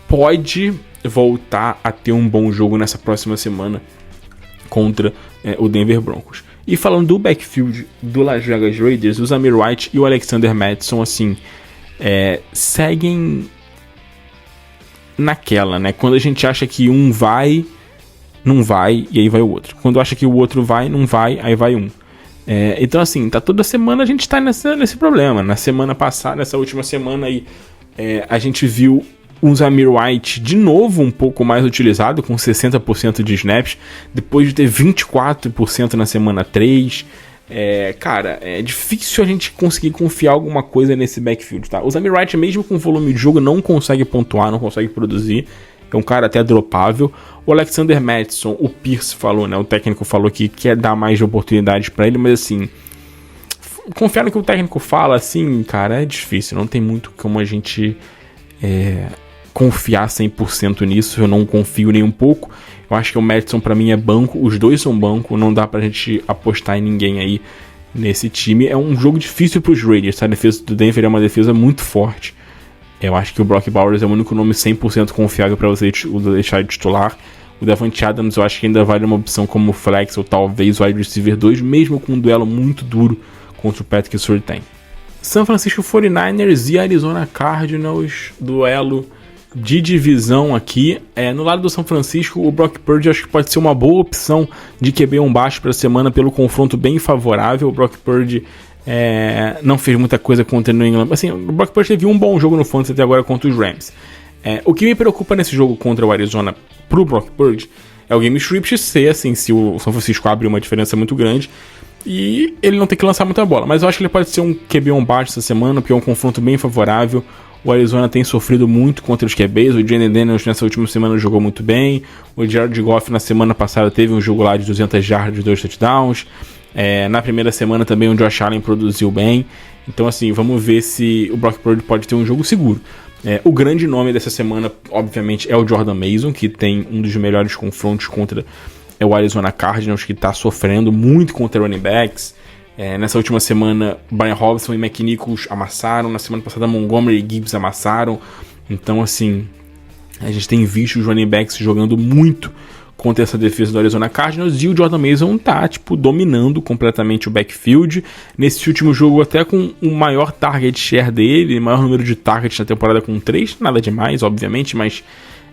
pode voltar a ter um bom jogo nessa próxima semana contra o Denver Broncos. E falando do backfield do Las Vegas Raiders, o Zamir White e o Alexander Mattison, assim, seguem naquela, né? Quando a gente acha que um vai, não vai, e aí vai o outro. Quando acha que o outro vai, não vai, aí vai um. Então, assim, toda semana a gente tá nesse problema. Na semana passada, nessa última semana aí, a gente viu o Zamir White de novo um pouco mais utilizado, com 60% de snaps, depois de ter 24% na semana 3. Cara, é difícil a gente conseguir confiar alguma coisa nesse backfield, tá? O Zamir White, mesmo com volume de jogo, não consegue pontuar, não consegue produzir. É um cara até dropável. O Alexander Mattison, o Pierce falou, né? O técnico falou que quer dar mais oportunidades pra ele, mas assim, confiar no que o técnico fala, assim, cara, é difícil. Não tem muito como a gente confiar 100% nisso. Eu não confio nem um pouco. Eu acho que o Mattison pra mim é banco, os dois são banco, não dá pra gente apostar em ninguém aí nesse time. É um jogo difícil pros Raiders, tá? A defesa do Denver é uma defesa muito forte. Eu acho que o Brock Bowers é o único nome 100% confiável pra você deixar de titular. O Davante Adams eu acho que ainda vale uma opção como flex ou talvez o wide receiver 2, mesmo com um duelo muito duro contra o Patrick Surtain. San Francisco 49ers e Arizona Cardinals, duelo de divisão aqui, no lado do São Francisco, o Brock Purdy acho que pode ser uma boa opção de QB1 baixo para a semana pelo confronto bem favorável. O Brock Purdy não fez muita coisa contra o New England. Assim, o Brock Purdy teve um bom jogo no fantasy até agora contra os Rams. O que me preocupa nesse jogo contra o Arizona pro Brock Purdy é o game script ser assim, se o São Francisco abre uma diferença muito grande e ele não tem que lançar muita bola. Mas eu acho que ele pode ser um QB1 baixo essa semana, porque é um confronto bem favorável. O Arizona tem sofrido muito contra os QBs. O Jalen Daniels nessa última semana jogou muito bem. O Jared Goff na semana passada teve um jogo lá de 200 jardas, 2 touchdowns. Na primeira semana também o Josh Allen produziu bem. Então assim, vamos ver se o Brock Purdy pode ter um jogo seguro. O grande nome dessa semana, obviamente, é o Jordan Mason, que tem um dos melhores confrontos contra o Arizona Cardinals, que está sofrendo muito contra running backs. Nessa última semana, Brian Robinson e McNichols amassaram. Na semana passada, Montgomery e Gibbs amassaram. Então, assim, a gente tem visto os running backs jogando muito contra essa defesa do Arizona Cardinals. E o Jordan Mason tá, dominando completamente o backfield. Nesse último jogo, até com o maior target share dele, maior número de targets na temporada com 3. Nada demais, obviamente, mas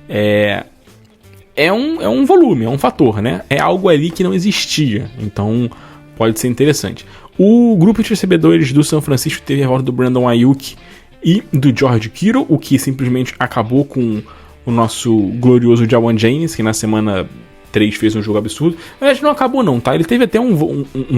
é um volume, é um fator, né? É algo ali que não existia. Então pode ser interessante. O grupo de recebedores do São Francisco teve a volta do Brandon Ayuk e do George Kittle, o que simplesmente acabou com o nosso glorioso Jawan Jennings, que na semana 3 fez um jogo absurdo. Mas não acabou não, tá? Ele teve até um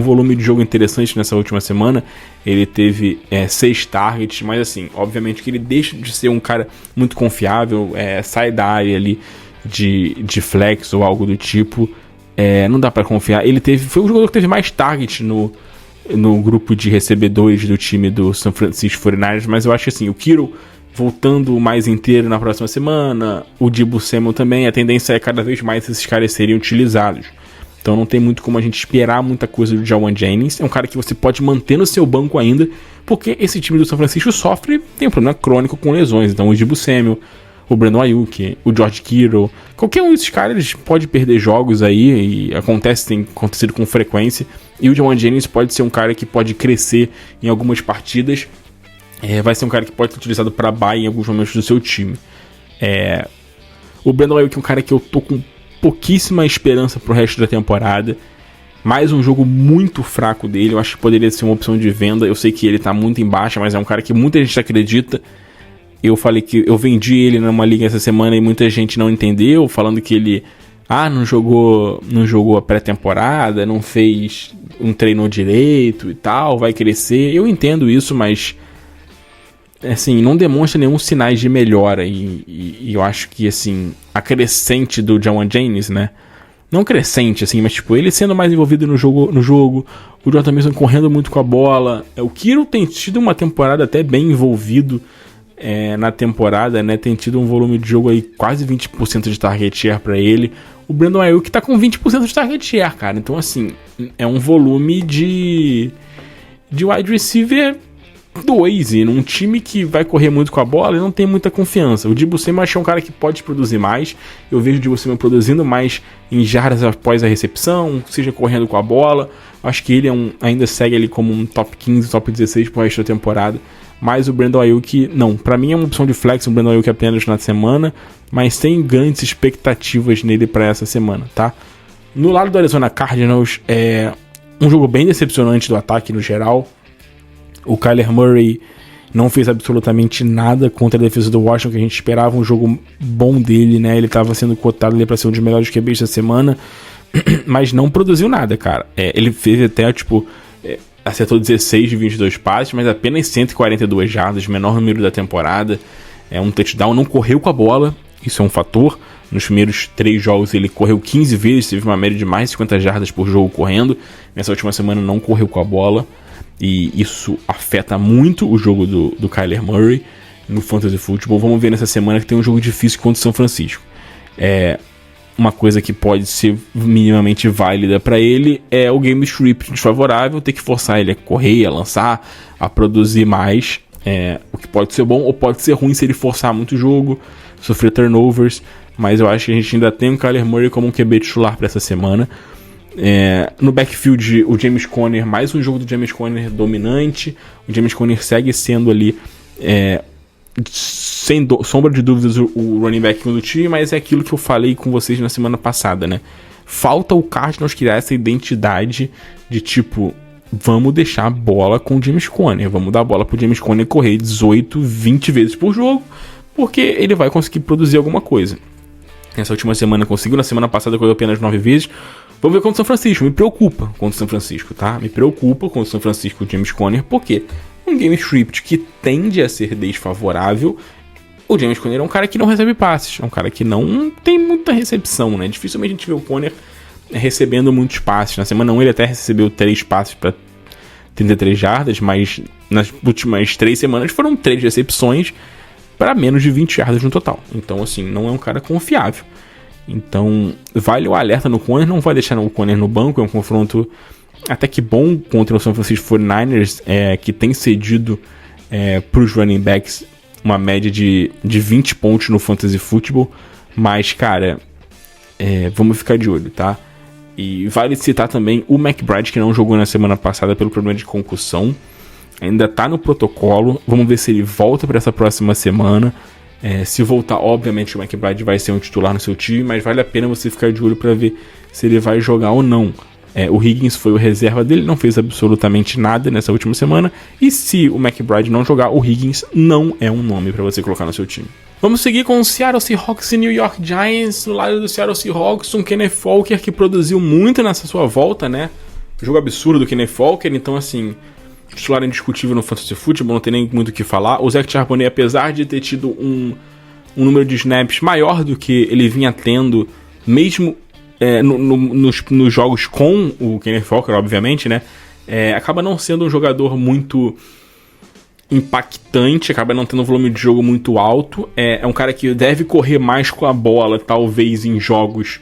volume de jogo interessante nessa última semana. Ele teve 6 targets, mas assim, obviamente que ele deixa de ser um cara muito confiável, sai da área ali de flex ou algo do tipo. Não dá pra confiar. Foi o jogador que teve mais target no grupo de recebedores do time do San Francisco 49ers, mas eu acho que assim, o Kittle voltando mais inteiro na próxima semana, o Deebo Samuel também, a tendência é cada vez mais esses caras serem utilizados. Então não tem muito como a gente esperar muita coisa do Jawan Jennings. É um cara que você pode manter no seu banco ainda, porque esse time do São Francisco tem um problema crônico com lesões. Então o Deebo Samuel, o Brandon Ayuk, o George Kittle, qualquer um desses caras pode perder jogos aí, e tem acontecido com frequência, e o Jawan Jennings pode ser um cara que pode crescer em algumas partidas, vai ser um cara que pode ser utilizado para bye em alguns momentos do seu time. O Brandon Ayuk é um cara que eu tô com pouquíssima esperança pro resto da temporada, mais um jogo muito fraco dele, eu acho que poderia ser uma opção de venda. Eu sei que ele tá muito em baixa, mas é um cara que muita gente acredita. Eu falei que eu vendi ele numa liga essa semana e muita gente não entendeu, falando que ele não jogou a pré-temporada, não treinou direito e tal, vai crescer. Eu entendo isso, mas assim, não demonstra nenhum sinais de melhora. E eu acho que assim, a crescente do Jawan Jennings, né? Não crescente, assim, mas ele sendo mais envolvido no jogo, o Jordan Mason correndo muito com a bola. O Kittle tem tido uma temporada até bem envolvido na temporada, né? Tem tido um volume de jogo aí quase 20% de target share pra ele. O Brandon Ayuk tá com 20% de target share, cara. Então, assim, é um volume de wide receiver 2, e num time que vai correr muito com a bola e não tem muita confiança. O Deebo Samuel acho que é um cara que pode produzir mais. Eu vejo o Deebo Samuel produzindo mais em jardas após a recepção, seja correndo com a bola. Acho que ele ainda segue ali como um top 15, top 16 pro resto da temporada. Mas o Brandon Ayuk, não, pra mim é uma opção de flex, o Brandon Ayuk apenas na semana, mas tem grandes expectativas nele pra essa semana, tá? No lado do Arizona Cardinals, é um jogo bem decepcionante do ataque no geral. O Kyler Murray não fez absolutamente nada contra a defesa do Washington, que a gente esperava um jogo bom dele, né? Ele estava sendo cotado ali para ser um dos melhores QBs da semana, mas não produziu nada, cara. Ele fez até, acertou 16 de 22 passes, mas apenas 142 jardas, menor número da temporada. Um touchdown, não correu com a bola, isso é um fator. Nos primeiros 3 jogos ele correu 15 vezes, teve uma média de mais de 50 jardas por jogo correndo. Nessa última semana não correu com a bola, e isso afeta muito o jogo do Kyler Murray no Fantasy Football. Vamos ver nessa semana que tem um jogo difícil contra o São Francisco. Uma coisa que pode ser minimamente válida para ele é o game script desfavorável, ter que forçar ele a correr, a lançar, a produzir mais, o que pode ser bom ou pode ser ruim se ele forçar muito o jogo, sofrer turnovers. Mas eu acho que a gente ainda tem o Kyler Murray como um QB titular para essa semana. No backfield, o James Conner, mais um jogo do James Conner dominante. O James Conner segue sendo ali sem sombra de dúvidas, o running back do time, mas é aquilo que eu falei com vocês na semana passada, né? Falta o Cardinals criar essa identidade de tipo, vamos deixar a bola com o James Conner, vamos dar a bola pro James Conner correr 18, 20 vezes por jogo, porque ele vai conseguir produzir alguma coisa. Essa última semana conseguiu, na semana passada correu apenas 9 vezes. Vamos ver contra o São Francisco, me preocupa contra o São Francisco, tá? Me preocupa contra o São Francisco o James Conner, porque um game script que tende a ser desfavorável, o James Conner é um cara que não recebe passes, é um cara que não tem muita recepção, né? Dificilmente a gente vê o Conner recebendo muitos passes. Na semana 1 ele até recebeu 3 passes para 33 jardas, mas nas últimas 3 semanas foram 3 recepções para menos de 20 jardas no total. Então, assim, não é um cara confiável. Então, vale o alerta no Conner, não vai deixar o Conner no banco, é um confronto até que bom contra o San Francisco 49ers, que tem cedido para os running backs uma média de 20 pontos no Fantasy Football, mas, cara, vamos ficar de olho, tá? E vale citar também o McBride, que não jogou na semana passada pelo problema de concussão, ainda tá no protocolo, vamos ver se ele volta para essa próxima semana. Se voltar, obviamente o McBride vai ser um titular no seu time, mas vale a pena você ficar de olho para ver se ele vai jogar ou não. O Higgins foi o reserva dele, não fez absolutamente nada nessa última semana, e se o McBride não jogar, o Higgins não é um nome para você colocar no seu time. Vamos seguir com o Seattle Seahawks e New York Giants. No lado do Seattle Seahawks, um Kenneth Walker que produziu muito nessa sua volta, né? Jogo absurdo do Kenneth Walker, então assim, titular indiscutível no Fantasy Football, não tem nem muito o que falar. O Zach Charbonnet, apesar de ter tido um número de snaps maior do que ele vinha tendo, mesmo nos jogos com o Kenneth Walker, obviamente, né? Acaba não sendo um jogador muito impactante, acaba não tendo um volume de jogo muito alto. É um cara que deve correr mais com a bola, talvez em jogos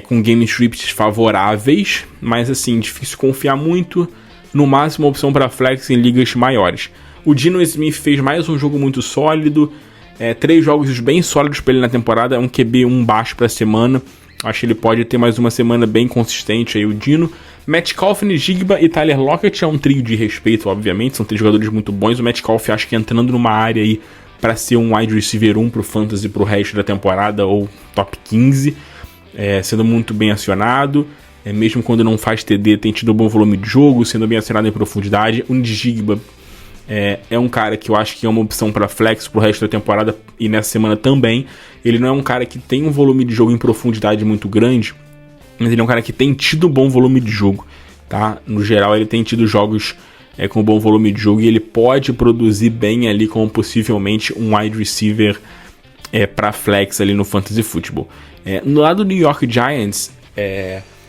com game scripts favoráveis, mas assim, difícil confiar muito. No máximo, uma opção para flex em ligas maiores. O Geno Smith fez mais um jogo muito sólido, 3 jogos bem sólidos para ele na temporada, é um QB 1 baixo para a semana. Acho que ele pode ter mais uma semana bem consistente aí, o Dino. Metcalf, Njigba e Tyler Lockett é um trio de respeito, obviamente. São 3 jogadores muito bons. O Metcalf acho que entrando numa área aí para ser um wide receiver 1 pro Fantasy pro resto da temporada, ou top 15. Sendo muito bem acionado. Mesmo quando não faz TD, tem tido um bom volume de jogo, sendo bem acionado em profundidade. O Njigba é um cara que eu acho que é uma opção para flex pro resto da temporada e nessa semana também. Ele não é um cara que tem um volume de jogo em profundidade muito grande, mas ele é um cara que tem tido bom volume de jogo, tá? No geral, ele tem tido jogos com bom volume de jogo e ele pode produzir bem ali como possivelmente um wide receiver para flex ali no Fantasy Football. No lado do New York Giants,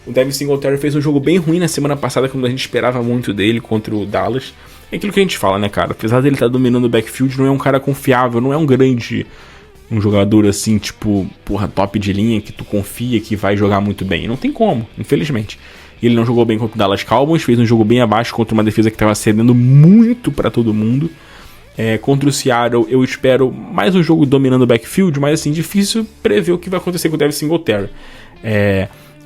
o Devin Singletary fez um jogo bem ruim na semana passada, quando a gente esperava muito dele contra o Dallas. É aquilo que a gente fala, né, cara? Apesar dele estar dominando o backfield, não é um cara confiável, não é um jogador assim, tipo, top de linha, que tu confia que vai jogar muito bem. Não tem como, infelizmente. Ele não jogou bem contra o Dallas Cowboys, fez um jogo bem abaixo contra uma defesa que estava cedendo muito para todo mundo. Contra o Seattle, eu espero mais um jogo dominando o backfield, mas assim, difícil prever o que vai acontecer com o Devin Singletary.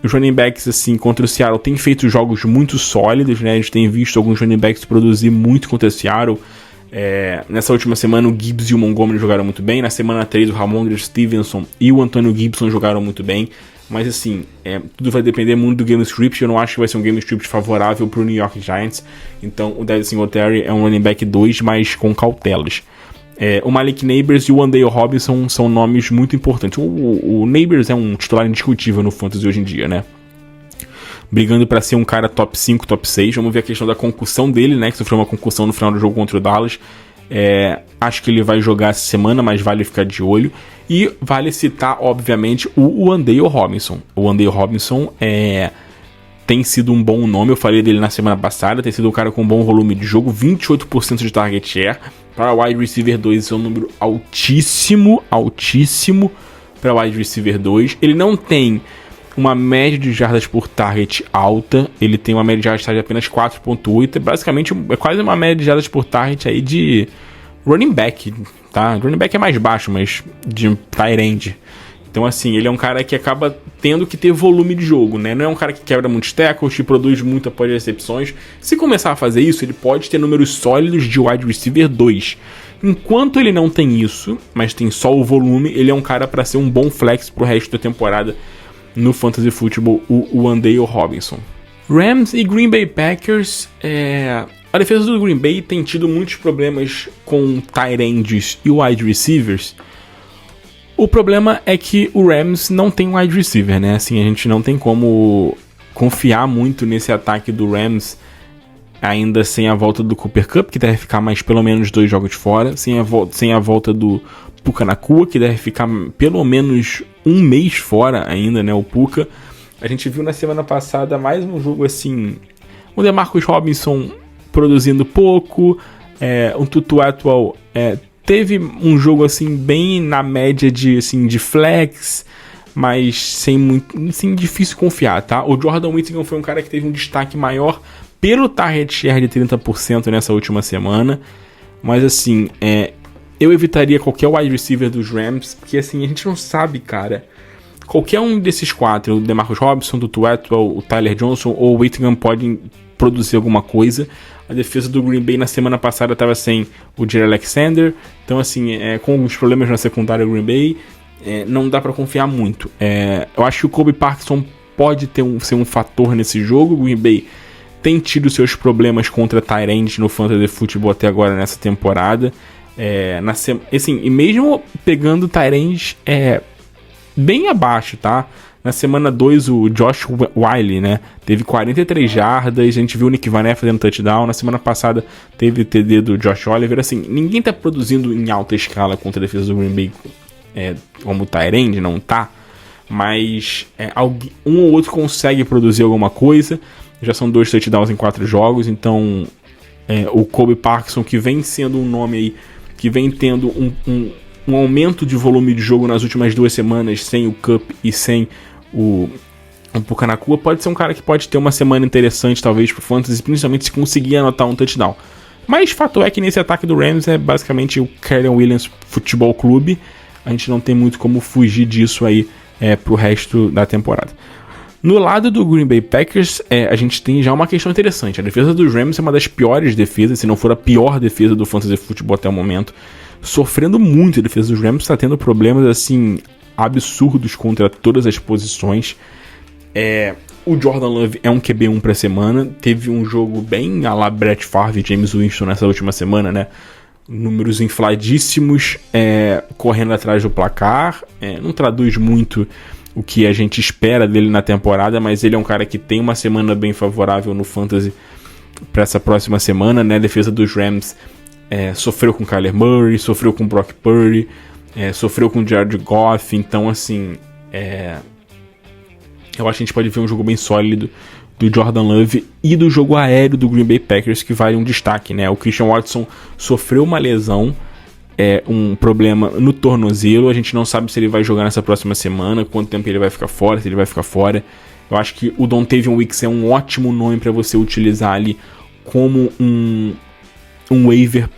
Os running backs, assim, contra o Seattle têm feito jogos muito sólidos, né? A gente tem visto alguns running backs produzir muito contra o Seattle. Nessa última semana, o Gibbs e o Montgomery jogaram muito bem. Na semana 3, o Ramondre Stevenson e o Antonio Gibson jogaram muito bem. Mas, assim, tudo vai depender muito do game script. Eu não acho que vai ser um game script favorável para o New York Giants. Então, o Devin Singletary é um running back 2, mas com cautelas. O Malik Nabers e o Wan'Dale Robinson são nomes muito importantes. O Nabers é um titular indiscutível no Fantasy hoje em dia, né? Brigando para ser um cara top 5, top 6. Vamos ver a questão da concussão dele, né? Que sofreu uma concussão no final do jogo contra o Dallas. Acho que ele vai jogar essa semana, mas vale ficar de olho. E vale citar, obviamente, o Wan'Dale Robinson. O Wan'Dale Robinson tem sido um bom nome. Eu falei dele na semana passada. Tem sido um cara com bom volume de jogo. 28% de target share. Para wide receiver 2, isso é um número altíssimo para wide receiver 2. Ele não tem uma média de jardas por target alta, ele tem uma média de jardas de apenas 4.8, basicamente é quase uma média de jardas por target aí de running back, tá? Running back é mais baixo, mas de tight end. Então assim, ele é um cara que acaba tendo que ter volume de jogo, né? Não é um cara que quebra muitos tackles, que produz muito após recepções. Se começar a fazer isso, ele pode ter números sólidos de wide receiver 2. Enquanto ele não tem isso, mas tem só o volume, ele é um cara para ser um bom flex pro resto da temporada no Fantasy Football, o Wan'Dale Robinson. Rams e Green Bay Packers, a defesa do Green Bay tem tido muitos problemas com tight ends e wide receivers. O problema é que o Rams não tem wide receiver, né? Assim, a gente não tem como confiar muito nesse ataque do Rams, ainda sem a volta do Cooper Kupp, que deve ficar mais pelo menos 2 jogos fora, sem a volta do Puka Nacua, que deve ficar pelo menos 1 mês fora ainda, né? O Puka. A gente viu na semana passada mais um jogo assim, o DeMarcus Robinson produzindo pouco, o Tutu Atwell teve um jogo assim bem na média de flex, mas sem muito, assim, difícil confiar, tá? O Jordan Whittingham foi um cara que teve um destaque maior pelo target share de 30% nessa última semana, mas assim, eu evitaria qualquer wide receiver dos Rams, porque assim, a gente não sabe, cara. Qualquer um desses 4, o DeMarcus Robinson, o Tutu Atwell, o Tyler Johnson ou o Whittingham podem produzir alguma coisa. A defesa do Green Bay na semana passada estava sem o Jair Alexander, então assim, com alguns problemas na secundária do Green Bay, não dá para confiar muito. Eu acho que o Colby Parkinson pode ser um fator nesse jogo. O Green Bay tem tido seus problemas contra tight end no Fantasy Football até agora nessa temporada. Assim, e mesmo pegando tight end bem abaixo, tá? Na semana 2, o Josh Whyle, né? Teve 43 jardas, a gente viu o Nick Van fazendo touchdown. Na semana passada teve o TD do Josh Oliver. Assim, ninguém tá produzindo em alta escala contra a defesa do Green Bay como tight end, não tá? Mas um ou outro consegue produzir alguma coisa. Já são 2 touchdowns em 4 jogos, então o Colby Parkinson, que vem sendo um nome aí, que vem tendo um aumento de volume de jogo nas últimas 2 semanas, sem o Kupp e sem o Puka Nacua, pode ser um cara que pode ter uma semana interessante, talvez, pro Fantasy, principalmente se conseguir anotar um touchdown. Mas fato é que nesse ataque do Rams é basicamente o Kyren Williams Futebol Clube. A gente não tem muito como fugir disso aí pro resto da temporada. No lado do Green Bay Packers, a gente tem já uma questão interessante. A defesa dos Rams é uma das piores defesas, se não for a pior defesa do Fantasy Football até o momento. Sofrendo muito, a defesa dos Rams está tendo problemas assim absurdos contra todas as posições. O Jordan Love é um QB1 para semana. Teve um jogo bem à la Brett Favre e James Winston nessa última semana, né? Números infladíssimos, correndo atrás do placar. Não traduz muito o que a gente espera dele na temporada, mas ele é um cara que tem uma semana bem favorável no Fantasy para essa próxima semana, né? A defesa dos Rams sofreu com Kyler Murray, sofreu com Brock Purdy, sofreu com Jared Goff, então assim, eu acho que a gente pode ver um jogo bem sólido do Jordan Love e do jogo aéreo do Green Bay Packers, que vale um destaque, né? O Christian Watson sofreu uma lesão, um problema no tornozelo, a gente não sabe se ele vai jogar nessa próxima semana, quanto tempo ele vai ficar fora, se ele vai ficar fora. Eu acho que o Dontavion Wicks é um ótimo nome para você utilizar ali como um waiver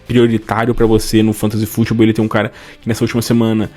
prioritário para você no Fantasy Football. Ele tem um cara que nessa última semana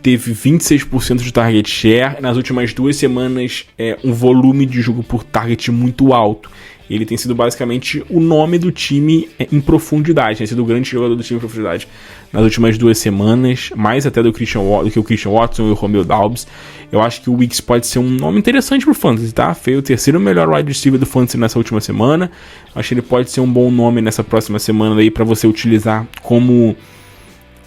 teve 26% de target share, nas últimas 2 semanas um volume de jogo por target muito alto. Ele tem sido basicamente o nome do time em profundidade, tem sido o grande jogador do time em profundidade nas últimas 2 semanas, mais até do que o Christian Watson e o Romeo Doubs. Eu acho que o Wicks pode ser um nome interessante pro Fantasy, tá? Foi o 3º melhor wide receiver do Fantasy nessa última semana. Acho que ele pode ser um bom nome nessa próxima semana aí para você utilizar como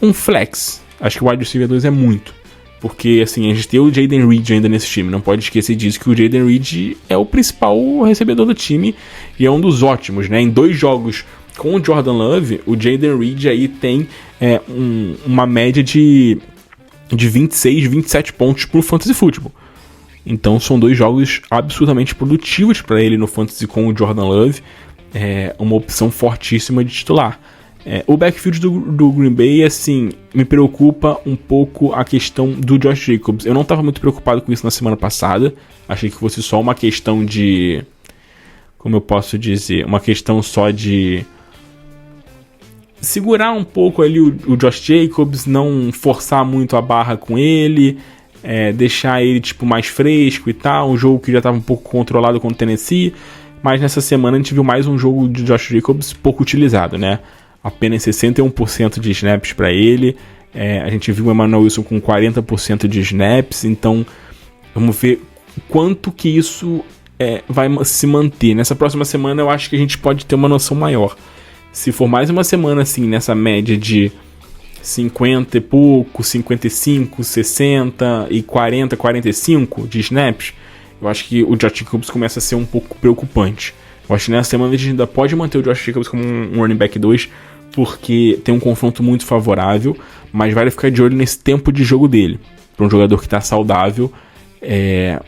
um flex. Acho que o wide receiver 2 é muito. Porque, assim, a gente tem o Jayden Reed ainda nesse time. Não pode esquecer disso, que o Jayden Reed é o principal recebedor do time e é um dos ótimos, né? Em 2 jogos com o Jordan Love, o Jayden Reed aí tem uma média de 26, 27 pontos pro Fantasy Football. Então são 2 jogos absurdamente produtivos para ele no Fantasy com o Jordan Love. Uma opção fortíssima de titular. O backfield do Green Bay, assim, me preocupa um pouco a questão do Josh Jacobs. Eu não estava muito preocupado com isso na semana passada. Achei que fosse só uma questão de... Como eu posso dizer? Uma questão só de segurar um pouco ali o Josh Jacobs, não forçar muito a barra com ele, deixar ele tipo mais fresco e tal. Um jogo que já estava um pouco controlado contra o Tennessee. Mas nessa semana a gente viu mais um jogo de Josh Jacobs pouco utilizado, né? apenas 61% de snaps para ele. A gente viu o Emmanuel Wilson com 40% de snaps, então vamos ver quanto que isso vai se manter. Nessa próxima semana eu acho que a gente pode ter uma noção maior. Se for mais uma semana assim, nessa média de 50 e pouco, 55, 60 e 40, 45 de snaps, eu acho que o Josh Jacobs começa a ser um pouco preocupante. Eu acho que nessa semana a gente ainda pode manter o Josh Jacobs como um running back 2, porque tem um confronto muito favorável, mas vale ficar de olho nesse tempo de jogo dele. Para um jogador que está saudável, é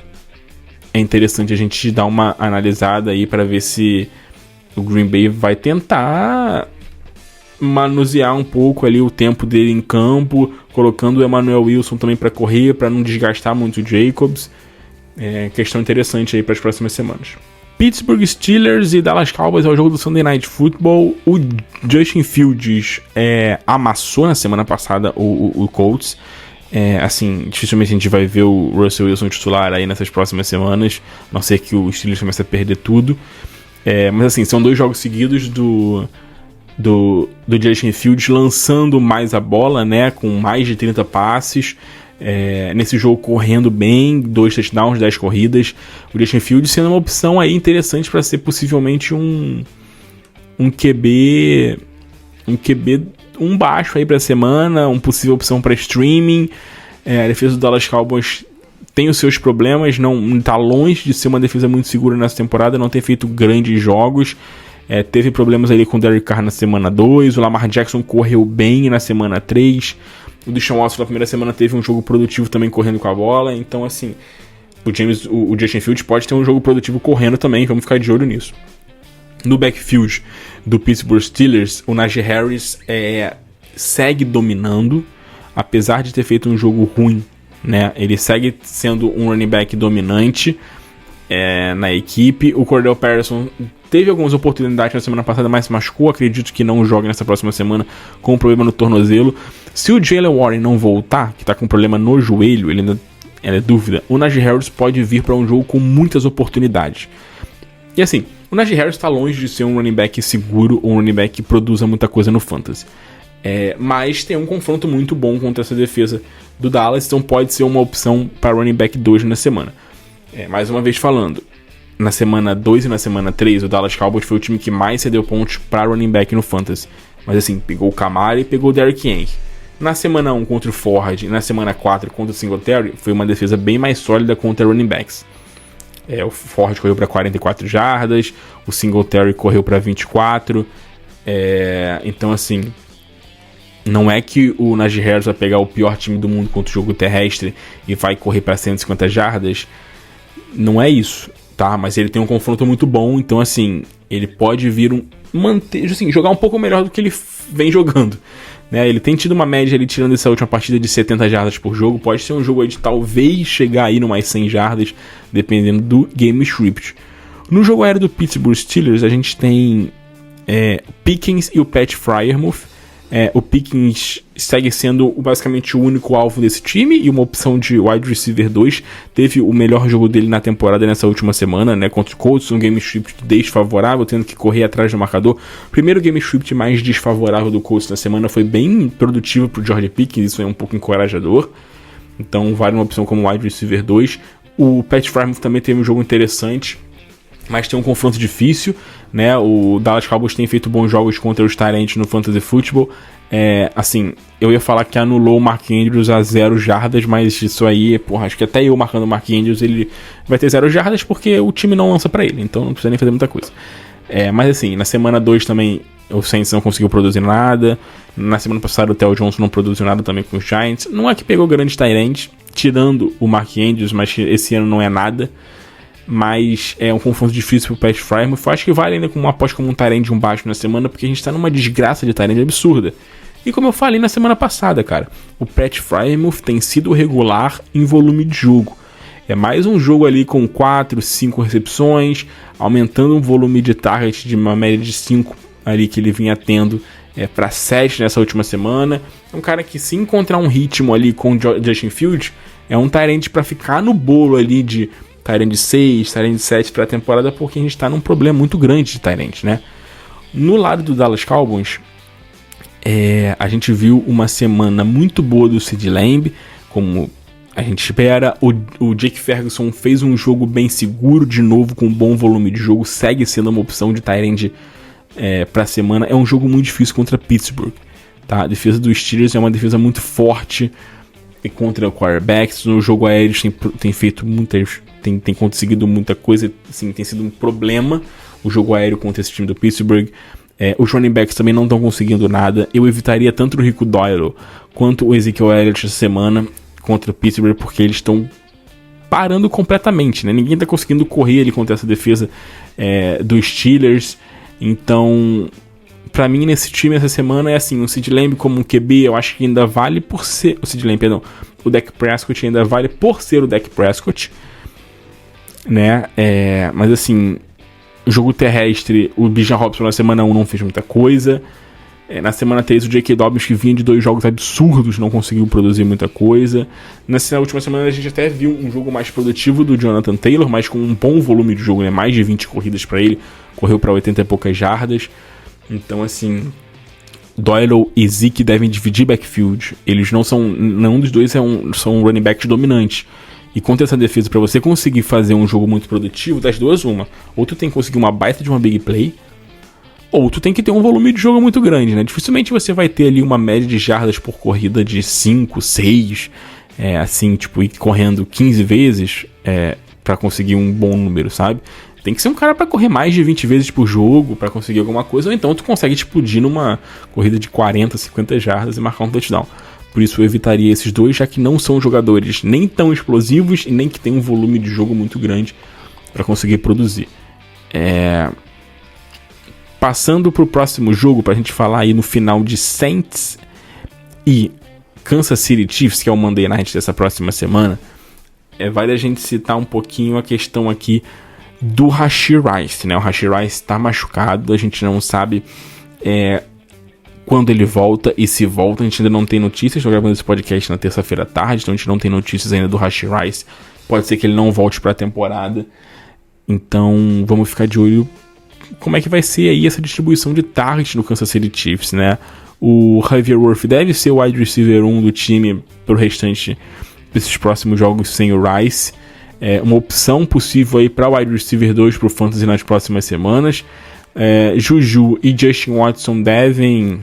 interessante a gente dar uma analisada aí para ver se o Green Bay vai tentar manusear um pouco ali o tempo dele em campo, colocando o Emmanuel Wilson também para correr, para não desgastar muito o Jacobs. Questão interessante aí para as próximas semanas. Pittsburgh Steelers e Dallas Cowboys é o jogo do Sunday Night Football. O Justin Fields amassou na semana passada o Colts. Assim, dificilmente a gente vai ver o Russell Wilson titular aí nessas próximas semanas, a não ser que o Steelers comece a perder tudo. Mas assim, são 2 jogos seguidos do Justin Fields lançando mais a bola, né, com mais de 30 passes. Nesse jogo correndo bem, 2 touchdowns, 10 corridas. O Justin Fields sendo uma opção aí interessante para ser possivelmente um QB baixo aí para a semana, uma possível opção para streaming. A defesa do Dallas Cowboys tem os seus problemas, não está longe de ser uma defesa muito segura nessa temporada, não tem feito grandes jogos. Teve problemas ali com o Derek Carr na semana 2, o Lamar Jackson correu bem na semana 3, o Deshaun Watson na primeira semana teve um jogo produtivo também correndo com a bola, então assim, o Justin Fields pode ter um jogo produtivo correndo também, vamos ficar de olho nisso. No backfield do Pittsburgh Steelers, o Najee Harris segue dominando, apesar de ter feito um jogo ruim, né? Ele segue sendo um running back dominante na equipe. O Cordell Patterson teve algumas oportunidades na semana passada, mas se machucou. Acredito que não jogue nessa próxima semana com um problema no tornozelo. Se o Jaylen Warren não voltar, que está com um problema no joelho, ele ainda é dúvida, o Najee Harris pode vir para um jogo com muitas oportunidades. E assim, o Najee Harris está longe de ser um running back seguro ou um running back que produza muita coisa no fantasy. Mas tem um confronto muito bom contra essa defesa do Dallas, então pode ser uma opção para running back 2 na semana. Mais uma vez falando, na semana 2 e na semana 3, o Dallas Cowboys foi o time que mais cedeu pontos para running back no fantasy. Mas assim, pegou o Kamara e pegou o Derrick Henry. Na semana 1 contra o Ford e na semana 4 contra o Singletary, foi uma defesa bem mais sólida contra running backs. O Ford correu para 44 jardas, o Singletary correu para 24. Então assim, não é que o Najee Harris vai pegar o pior time do mundo contra o jogo terrestre e vai correr para 150 jardas. Não é isso, tá? Mas ele tem um confronto muito bom, então assim, ele pode vir jogar um pouco melhor do que ele vem jogando, né? Ele tem tido uma média ali, tirando essa última partida, de 70 jardas por jogo. Pode ser um jogo aí de talvez chegar aí no mais 100 jardas, dependendo do game script. No jogo aéreo do Pittsburgh Steelers, a gente tem Pickens e o Pat Freiermuth. O Pickens segue sendo basicamente o único alvo desse time e uma opção de wide receiver 2. Teve o melhor jogo dele na temporada nessa última semana, né, contra o Colts, um game script desfavorável, tendo que correr atrás do marcador. O primeiro game script mais desfavorável do Colts na semana foi bem produtivo para o George Pickens, isso é um pouco encorajador. Então vale uma opção como wide receiver 2. O Pat Freiermuth também teve um jogo interessante, mas tem um confronto difícil, né? O Dallas Cowboys tem feito bons jogos contra os Tyrants no Fantasy Football. Assim, eu ia falar que anulou o Mark Andrews a 0 jardas, mas isso aí, acho que até eu marcando o Mark Andrews, ele vai ter 0 jardas porque o time não lança pra ele, então não precisa nem fazer muita coisa. Mas assim, na semana 2 também o Saints não conseguiu produzir nada. Na semana passada o Theo Johnson não produziu nada também com os Giants. Não é que pegou grandes Tyrants, tirando o Mark Andrews, mas esse ano não é nada. Mas é um confronto difícil pro Pat Freiermuth. Eu acho que vale ainda com uma aposta como um Tyrant de um baixo na semana, porque a gente tá numa desgraça de Tyrant absurda. E como eu falei na semana passada, cara, o Pat Freiermuth tem sido regular em volume de jogo. É mais um jogo ali com 4, 5 recepções, aumentando o volume de target de uma média de 5 ali que ele vinha tendo para 7 nessa última semana. É um cara que, se encontrar um ritmo ali com o Justin Fields, é um Tyrant para ficar no bolo ali de Tyrant de 6, Tyrant de 7 para a temporada, porque a gente está num problema muito grande de Tyrant, né? No lado do Dallas Cowboys, A gente viu uma semana muito boa do CeeDee Lamb, como a gente espera. O Jake Ferguson fez um jogo bem seguro, de novo, com um bom volume de jogo, segue sendo uma opção de tight end pra semana. É um jogo muito difícil contra Pittsburgh, tá? A defesa dos Steelers é uma defesa muito forte contra quarterbacks. No jogo aéreo tem feito muitas, tem conseguido muita coisa, assim, tem sido um problema o jogo aéreo contra esse time do Pittsburgh. Os running backs também não estão conseguindo nada. Eu evitaria tanto o Rico Doyle quanto o Ezekiel Elliott essa semana contra o Pittsburgh, porque eles estão parando completamente, né? Ninguém está conseguindo correr ali contra essa defesa dos Steelers. Então, pra mim, nesse time essa semana é assim, o CeeDee Lamb como um QB, eu acho que ainda vale por ser... O Dak Prescott ainda vale por ser o Dak Prescott, né? Mas assim, o jogo terrestre, o Bijan Robson na semana 1 não fez muita coisa. Na semana 3, o J.K. Dobbins, que vinha de 2 jogos absurdos, não conseguiu produzir muita coisa. Na última semana, a gente até viu um jogo mais produtivo do Jonathan Taylor, mas com um bom volume de jogo, né? Mais de 20 corridas pra ele, correu pra 80 e poucas jardas. Então, assim, Doyle e Zeke devem dividir backfield. Eles não são... Nenhum dos dois são running backs dominantes. E contra essa defesa, pra você conseguir fazer um jogo muito produtivo, das duas, uma. Ou tu tem que conseguir uma baita de uma big play, ou tu tem que ter um volume de jogo muito grande, né? Dificilmente você vai ter ali uma média de jardas por corrida de 5, 6, assim, tipo, ir correndo 15 vezes pra conseguir um bom número, sabe? Tem que ser um cara pra correr mais de 20 vezes por jogo pra conseguir alguma coisa, ou então tu consegue explodir numa corrida de 40, 50 jardas e marcar um touchdown. Por isso eu evitaria esses dois, já que não são jogadores nem tão explosivos e nem que tem um volume de jogo muito grande pra conseguir produzir. Passando pro próximo jogo, pra gente falar aí no final de Saints e Kansas City Chiefs, que é o Monday Night dessa próxima semana, vale a gente citar um pouquinho a questão aqui do Rashee Rice, né? O Rashee Rice tá machucado, a gente não sabe quando ele volta e se volta, a gente ainda não tem notícias. Estou gravando esse podcast na terça-feira à tarde, então a gente não tem notícias ainda do Rashee Rice. Pode ser que ele não volte pra temporada, então vamos ficar de olho como é que vai ser aí essa distribuição de target no Kansas City Chiefs, né? O Xavier Worth deve ser o wide receiver 1 do time pro restante desses próximos jogos sem o Rice. Uma opção possível aí para wide receiver 2 pro Fantasy nas próximas semanas. Juju e Justin Watson devem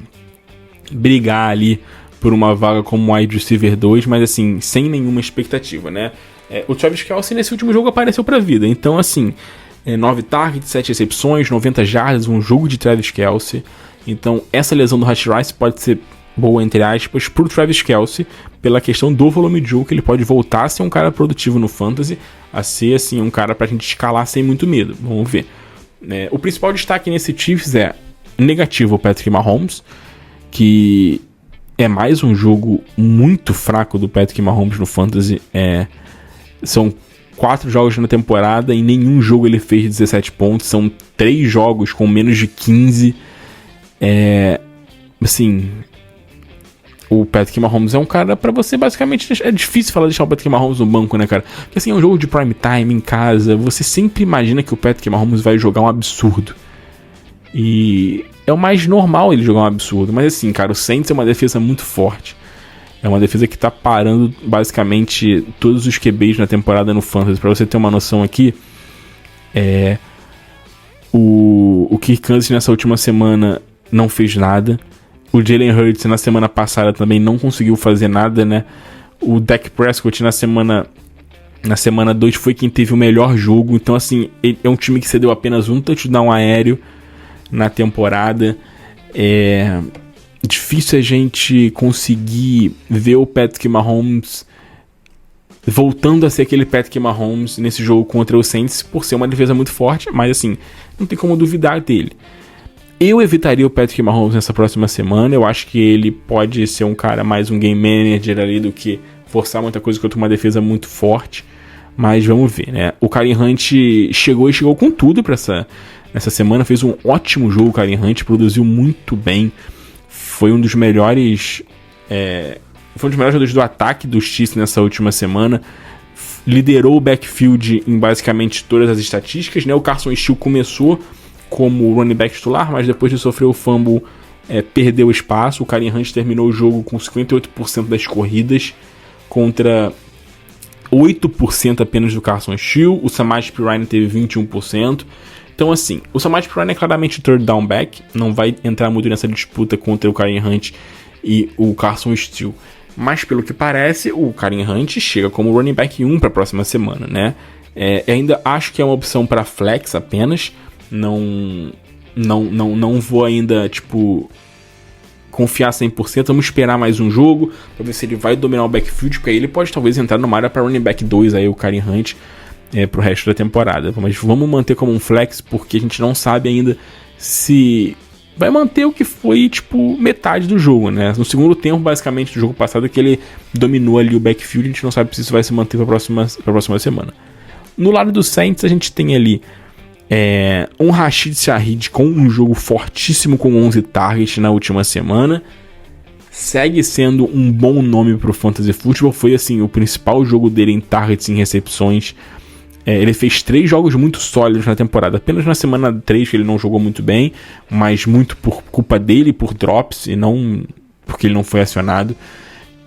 brigar ali por uma vaga como wide receiver 2, mas assim, sem nenhuma expectativa, né? O Travis Kelce nesse último jogo apareceu pra vida, então assim... 9 targets, 7 recepções, 90 jardas, um jogo de Travis Kelce. Então essa lesão do Rashee Rice pode ser boa, entre aspas, pro Travis Kelce, pela questão do volume de jogo, que ele pode voltar a ser um cara produtivo no Fantasy, a ser assim, um cara pra gente escalar sem muito medo. Vamos ver. O principal destaque nesse Chiefs é negativo o Patrick Mahomes, que é mais um jogo muito fraco do Patrick Mahomes no Fantasy. São 4 jogos na temporada, em nenhum jogo ele fez 17 pontos, são 3 jogos com menos de 15. Assim, o Patrick Mahomes é um cara pra você basicamente... É difícil falar deixar o Patrick Mahomes no banco, né, cara? Porque assim, é um jogo de prime time em casa, você sempre imagina que o Patrick Mahomes vai jogar um absurdo. E é o mais normal ele jogar um absurdo, mas assim, cara, o Saints é uma defesa muito forte. É uma defesa que tá parando basicamente todos os QBs na temporada no Fantasy. Pra você ter uma noção aqui, o Kirk Cousins nessa última semana não fez nada. O Jalen Hurts na semana passada também não conseguiu fazer nada, né? O Dak Prescott na semana 2 foi quem teve o melhor jogo. Então assim, é um time que cedeu apenas um touchdown aéreo na temporada. Difícil a gente conseguir ver o Patrick Mahomes voltando a ser aquele Patrick Mahomes nesse jogo contra o Saints, por ser uma defesa muito forte, mas assim, não tem como duvidar dele. Eu evitaria o Patrick Mahomes nessa próxima semana. Eu acho que ele pode ser um cara mais um game manager ali do que forçar muita coisa contra uma defesa muito forte, mas vamos ver, né? O Kareem Hunt chegou com tudo pra nessa semana, fez um ótimo jogo. O Kareem Hunt produziu muito bem. Foi um dos melhores jogadores do ataque dos Chiefs nessa última semana. Liderou o backfield em basicamente todas as estatísticas, né? O Carson Steele começou como running back titular, mas depois de sofrer o fumble, perdeu espaço. O Kareem Hunt terminou o jogo com 58% das corridas contra 8% apenas do Carson Steele. O Samaje Perine teve 21%. Então, assim, o Samaje Perine é claramente third down back, não vai entrar muito nessa disputa contra o Kareem Hunt e o Carson Steele. Mas, pelo que parece, o Kareem Hunt chega como running back 1 para a próxima semana, né? Ainda acho que é uma opção para flex apenas. Não vou ainda, confiar 100%. Vamos esperar mais um jogo para ver se ele vai dominar o backfield, porque aí ele pode talvez entrar numa área para running back 2, aí o Kareem Hunt, pro resto da temporada. Mas vamos manter como um flex, porque a gente não sabe ainda se vai manter o que foi, metade do jogo, né? No segundo tempo, basicamente, do jogo passado, que ele dominou ali o backfield. A gente não sabe se isso vai se manter pra próxima semana. No lado do Saints, a gente tem ali um Rashid Shaheed com um jogo fortíssimo, com 11 targets na última semana. Segue sendo um bom nome pro Fantasy Football. Foi, assim, o principal jogo dele em targets e em recepções. Ele fez 3 jogos muito sólidos na temporada. Apenas na semana 3 que ele não jogou muito bem, mas muito por culpa dele, por drops, e não porque ele não foi acionado.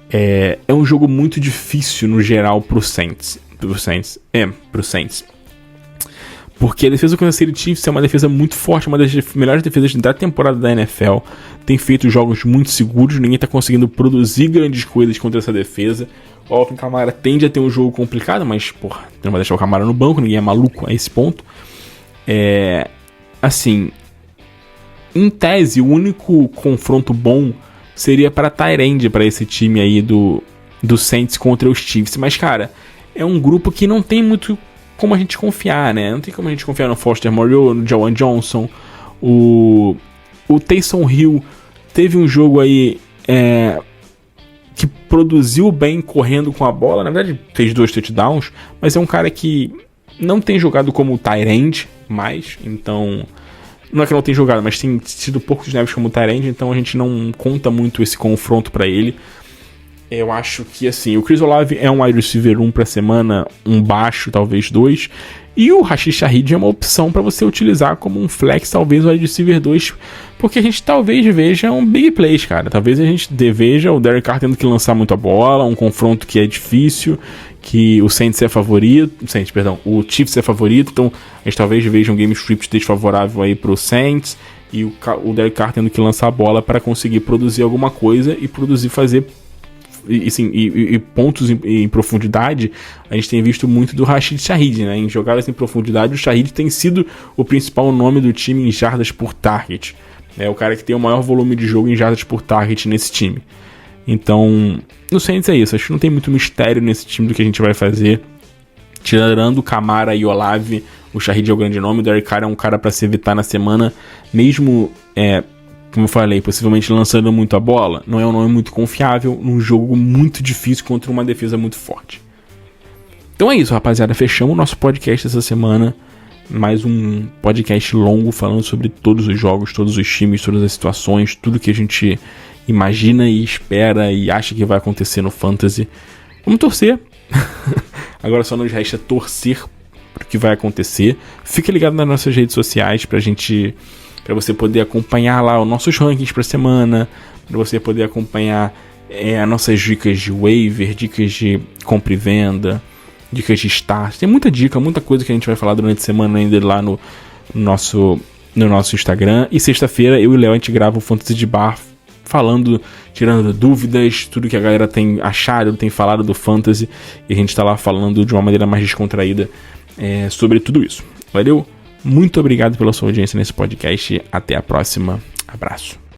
É um jogo muito difícil no geral pro Saints. Pro Saints. Porque a defesa do Kansas City Chiefs é uma defesa muito forte, uma das melhores defesas da temporada da NFL. Tem feito jogos muito seguros, ninguém está conseguindo produzir grandes coisas contra essa defesa. O Alvin Kamara tende a ter um jogo complicado, mas, não vai deixar o Kamara no banco, ninguém é maluco a esse ponto. Assim, em tese, o único confronto bom seria para tight end, para esse time aí do Saints contra os Chiefs. Mas, cara, é um grupo que não tem muito como a gente confiar, né? Não tem como a gente confiar no Foster Moreau, no Jawan Johnson. O Taysom Hill teve um jogo aí que produziu bem correndo com a bola. Na verdade, fez 2 touchdowns, mas é um cara que não tem jogado como tight end mais. Então, não é que não tem jogado, mas tem sido poucos snaps como tight end. Então, a gente não conta muito esse confronto para ele. Eu acho que, assim, o Chris Olave é um wide receiver 1 pra semana, um baixo, talvez 2. E o Rashid Shaheed é uma opção para você utilizar como um flex, talvez o wide receiver 2. Porque a gente talvez veja um big plays, cara. Talvez a gente veja o Derek Carr tendo que lançar muito a bola, um confronto que é difícil, que o Saints é favorito. O Chiefs é favorito. Então, a gente talvez veja um game script desfavorável aí pro Saints. E o Derek Carr tendo que lançar a bola para conseguir produzir alguma coisa e fazer pontos em profundidade. A gente tem visto muito do Rashid Shaheed, né? Em jogadas em profundidade, o Shaheed tem sido o principal nome do time em jardas por target. É o cara que tem o maior volume de jogo em jardas por target nesse time. Então, no Saints é isso. Acho que não tem muito mistério nesse time do que a gente vai fazer. Tirando o Kamara e Olave, o Shaheed é o grande nome. O Derek Carr é um cara para se evitar na semana, mesmo como eu falei, possivelmente lançando muito a bola. Não é um nome muito confiável num jogo muito difícil contra uma defesa muito forte. Então é isso, rapaziada. Fechamos o nosso podcast essa semana. Mais um podcast longo falando sobre todos os jogos, todos os times, todas as situações, tudo que a gente imagina e espera e acha que vai acontecer no Fantasy. Vamos torcer. Agora só nos resta torcer pro que vai acontecer. Fica ligado nas nossas redes sociais para você poder acompanhar lá os nossos rankings pra semana, para você poder acompanhar as nossas dicas de waiver, dicas de compra e venda, dicas de start. Tem muita dica, muita coisa que a gente vai falar durante a semana ainda lá no nosso Instagram. E sexta-feira eu e o Léo, a gente grava o Fantasy de Bar falando, tirando dúvidas, tudo que a galera tem achado, tem falado do Fantasy. E a gente tá lá falando de uma maneira mais descontraída sobre tudo isso. Valeu? Muito obrigado pela sua audiência nesse podcast. Até a próxima. Abraço.